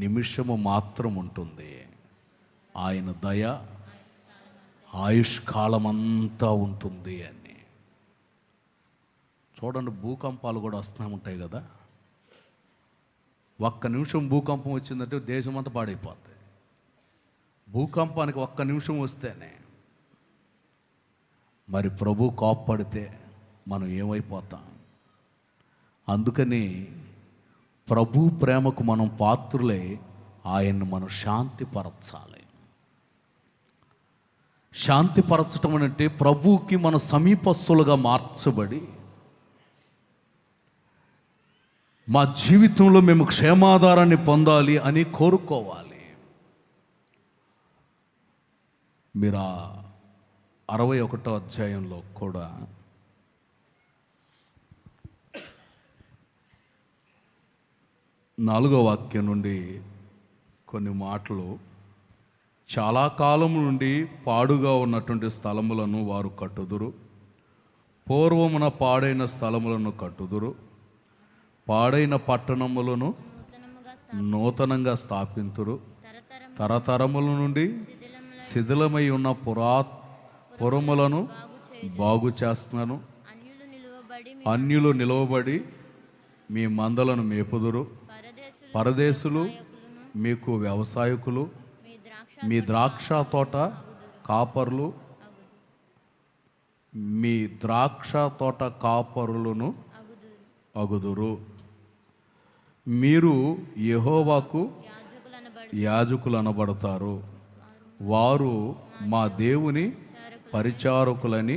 నిమిషము మాత్రం ఉంటుంది, ఆయన దయ ఆయుష్కాలమంతా ఉంటుంది అని. చూడండి, భూకంపాలు కూడా వస్తూ ఉంటాయి కదా. 1 నిమిషం భూకంపం వచ్చిందంటే దేశమంతా పాడైపోతుంది. భూకంపానికి 1 నిమిషం వస్తేనే. మరి ప్రభు కోప్పడితే మనం ఏమైపోతాం? అందుకని ప్రభు ప్రేమకు మనం పాత్రులై ఆయన్ని మనం శాంతిపరచాలి. శాంతిపరచటం అంటే ప్రభువుకి మన సమీపస్తులుగా మార్చబడి మా జీవితంలో మేము క్షేమాధారాన్ని పొందాలి అని కోరుకోవాలి. మీరు 61వ అధ్యాయంలో కూడా నాలుగో వాక్యం నుండి కొన్ని మాటలు, చాలా కాలం నుండి పాడుగా ఉన్నటువంటి స్థలములను వారు కట్టుదురు, పూర్వమున పాడైన స్థలములను కట్టుదురు, పాడైన పట్టణములను నూతనంగా స్థాపింతురు, తరతరముల నుండి శిథిలమై ఉన్న పురములను బాగు చేస్తున్నాను. అన్యులు నిలువబడి మీ మందలను మేపుదురు, పరదేశులు మీకు వ్యవసాయకులు, మీ ద్రాక్ష తోట కాపరులు, మీ ద్రాక్ష తోట కాపరులను అగుదురు. మీరు యెహోవాకు యాజకులు అనబడతారు, వారు మా దేవుని పరిచారకులని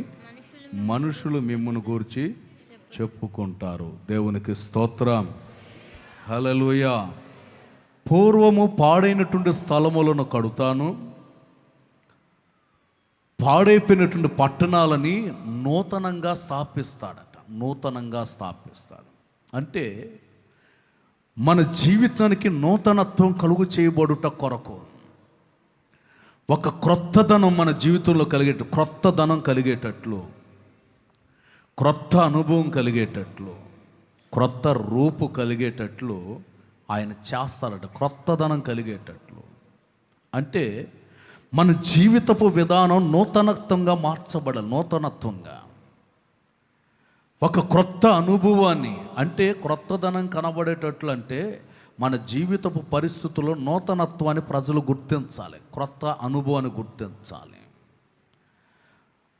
మనుషులు మిమ్మును గూర్చి చెప్పుకుంటారు. దేవునికి స్తోత్రం. హల్లెలూయా. పూర్వము పాడైనటువంటి స్థలములను కడుతాను, పాడైపోయినటువంటి పట్టణాలని నూతనంగా స్థాపిస్తాడట. నూతనంగా స్థాపిస్తాడు అంటే మన జీవితానికి నూతనత్వం కలుగు చేయబడుట కొరకు ఒక క్రొత్తదనం మన జీవితంలో క్రొత్తదనం కలిగేటట్లు, క్రొత్త అనుభవం కలిగేటట్లు, క్రొత్త రూపు కలిగేటట్లు ఆయన చేస్తారట. క్రొత్తదనం కలిగేటట్లు అంటే మన జీవితపు విధానం నూతనత్వంగా మార్చబడాలి. నూతనత్వంగా ఒక క్రొత్త అనుభవాన్ని, అంటే క్రొత్తదనం కనబడేటట్లు అంటే మన జీవితపు పరిస్థితుల్లో నూతనత్వాన్ని ప్రజలు గుర్తించాలి, క్రొత్త అనుభవాన్ని గుర్తించాలి.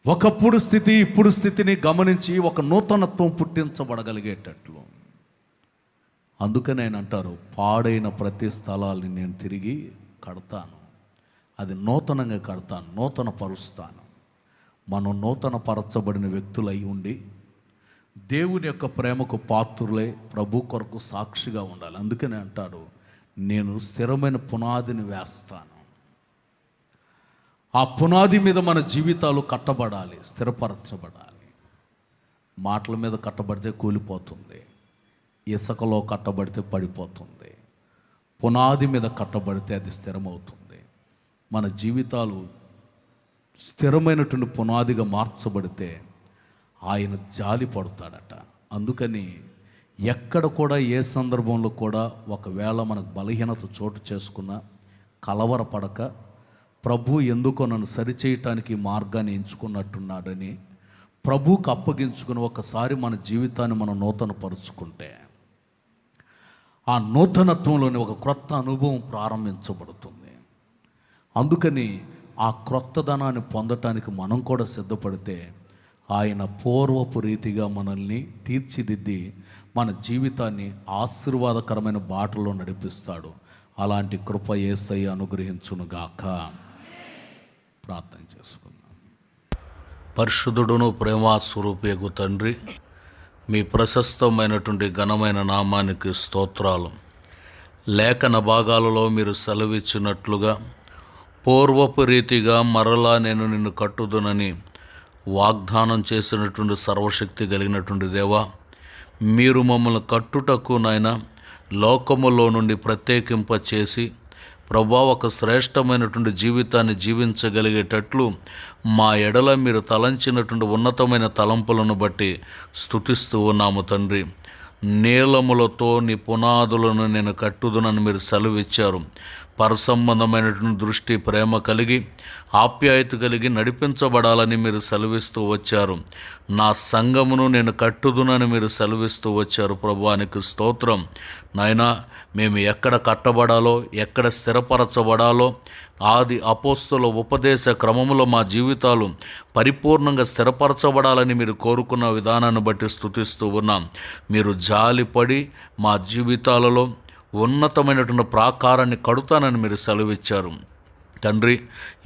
ఒకప్పుడు స్థితి ఇప్పుడు స్థితిని గమనించి ఒక నూతనత్వం పుట్టించబడగలిగేటట్లు. అందుకని ఆయన అంటారు, పాడైన ప్రతి స్థలాన్ని నేను తిరిగి కడతాను, అది నూతనంగా కడతాను, నూతన పరుస్తాను. మనం నూతన పరచబడిన వ్యక్తులై ఉండి దేవుని యొక్క ప్రేమకు పాత్రులై ప్రభు కొరకు సాక్షిగా ఉండాలి. అందుకనే అంటాడు, నేను స్థిరమైన పునాదిని వేస్తాను. ఆ పునాది మీద మన జీవితాలు కట్టబడాలి, స్థిరపరచబడాలి. మాటల మీద కట్టబడితే కూలిపోతుంది, ఇసుకలో కట్టబడితే పడిపోతుంది. పునాది మీద కట్టబడితే అది స్థిరమవుతుంది. మన జీవితాలు స్థిరమైనటువంటి పునాదిగా మార్చబడితే ఆయన జాలి పడతాడట. అందుకని ఎక్కడ కూడా ఏ సందర్భంలో కూడా ఒకవేళ మనకు బలహీనత చోటు చేసుకున్నా కలవరపడక, ప్రభు ఎందుకో నన్ను సరిచేయటానికి మార్గాన్ని ఎంచుకున్నట్టున్నాడని ప్రభువుకు అప్పగించుకుని ఒకసారి మన జీవితాన్ని మనం నూతన పరుచుకుంటే ఆ నూతనత్వంలోని ఒక క్రొత్త అనుభవం ప్రారంభించబడుతుంది. అందుకని ఆ క్రొత్తదనాన్ని పొందటానికి మనం కూడా సిద్ధపడితే ఆయన పూర్వపు రీతిగా మనల్ని తీర్చిదిద్ది మన జీవితాన్ని ఆశీర్వాదకరమైన బాటలో నడిపిస్తాడు. అలాంటి కృప యేసయ్య అనుగ్రహించునుగాక. ప్రార్థన చేసుకుందాం. పరిశుద్ధుడును ప్రేమాస్వరూపియగు తండ్రి, మీ ప్రశస్తమైనటువంటి ఘనమైన నామానికి స్తోత్రాలు. లేఖన భాగాలలో మీరు సెలవిచ్చినట్లుగా పూర్వపు రీతిగా మరలా నేను నిన్ను కట్టుదునని వాగ్దానం చేసినటువంటి సర్వశక్తి కలిగినటువంటి దేవా, మీరు మమ్మల్ని కట్టుటకు నాయన లోకములో నుండి ప్రత్యేకింప చేసి ప్రభా ఒక శ్రేష్టమైనటువంటి జీవితాన్ని జీవించగలిగేటట్లు మా ఎడల మీరు తలంచినటువంటి ఉన్నతమైన తలంపులను బట్టి స్తుతిస్తూ ఉన్నాము తండ్రి. నీలములతో నీ పునాదులను నేను కట్టుదునని మీరు సెలవిచ్చారు. పరసంబంధమైనటువంటి దృష్టి, ప్రేమ కలిగి ఆప్యాయత కలిగి నడిపించబడాలని మీరు సెలవిస్తూ వచ్చారు. నా సంఘమును నేను కట్టుదునని మీరు సెలవిస్తూ వచ్చారు. ప్రభువానికి స్తోత్రం. నాయనా, మేము ఎక్కడ కట్టబడాలో, ఎక్కడ స్థిరపరచబడాలో, ఆది అపోస్తుల ఉపదేశ క్రమములో మా జీవితాలు పరిపూర్ణంగా స్థిరపరచబడాలని మీరు కోరుకున్న విధానాన్ని బట్టి స్తుతిస్తూ ఉన్నాం. మీరు జాలిపడి మా జీవితాలలో ఉన్నతమైనటువంటి ప్రాకారాన్ని కడుతానని మీరు సెలవిచ్చారు. తండ్రి,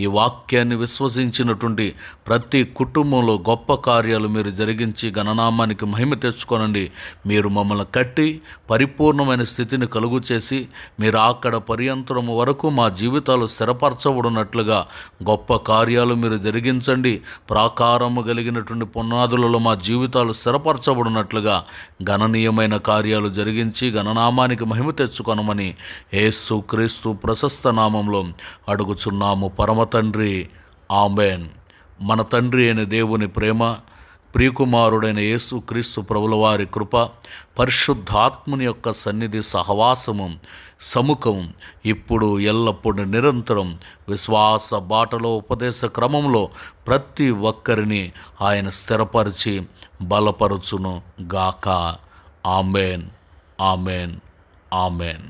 ఈ వాక్యాన్ని విశ్వసించినటువంటి ప్రతి కుటుంబంలో గొప్ప కార్యాలు మీరు జరిగించి గణనామానికి మహిమ తెచ్చుకోనండి. మీరు మమ్మల్ని కట్టి పరిపూర్ణమైన స్థితిని కలుగు చేసి మీరు అక్కడ పర్యంతరము వరకు మా జీవితాలు స్థిరపరచబడినట్లుగా గొప్ప కార్యాలు మీరు జరిగించండి. ప్రాకారము కలిగినటువంటి పునాదులలో మా జీవితాలు స్థిరపరచబడినట్లుగా గణనీయమైన కార్యాలు జరిగించి గణనామానికి మహిమ తెచ్చుకొనమని యేసుక్రీస్తు ప్రశస్త నామంలో అడుగుచున్నాము పరమ తండ్రి, ఆమేన్. మన తండ్రి అయిన దేవుని ప్రేమ, ప్రియకుమారుడైన యేసుక్రీస్తు ప్రభుల వారి కృప, పరిశుద్ధాత్ముని యొక్క సన్నిధి సహవాసము సముఖం ఇప్పుడు ఎల్లప్పుడూ నిరంతరం విశ్వాస బాటలో ఉపదేశ క్రమంలో ప్రతి ఒక్కరిని ఆయన స్థిరపరిచి బలపరుచును గాక. ఆమేన్, ఆమేన్, ఆమేన్.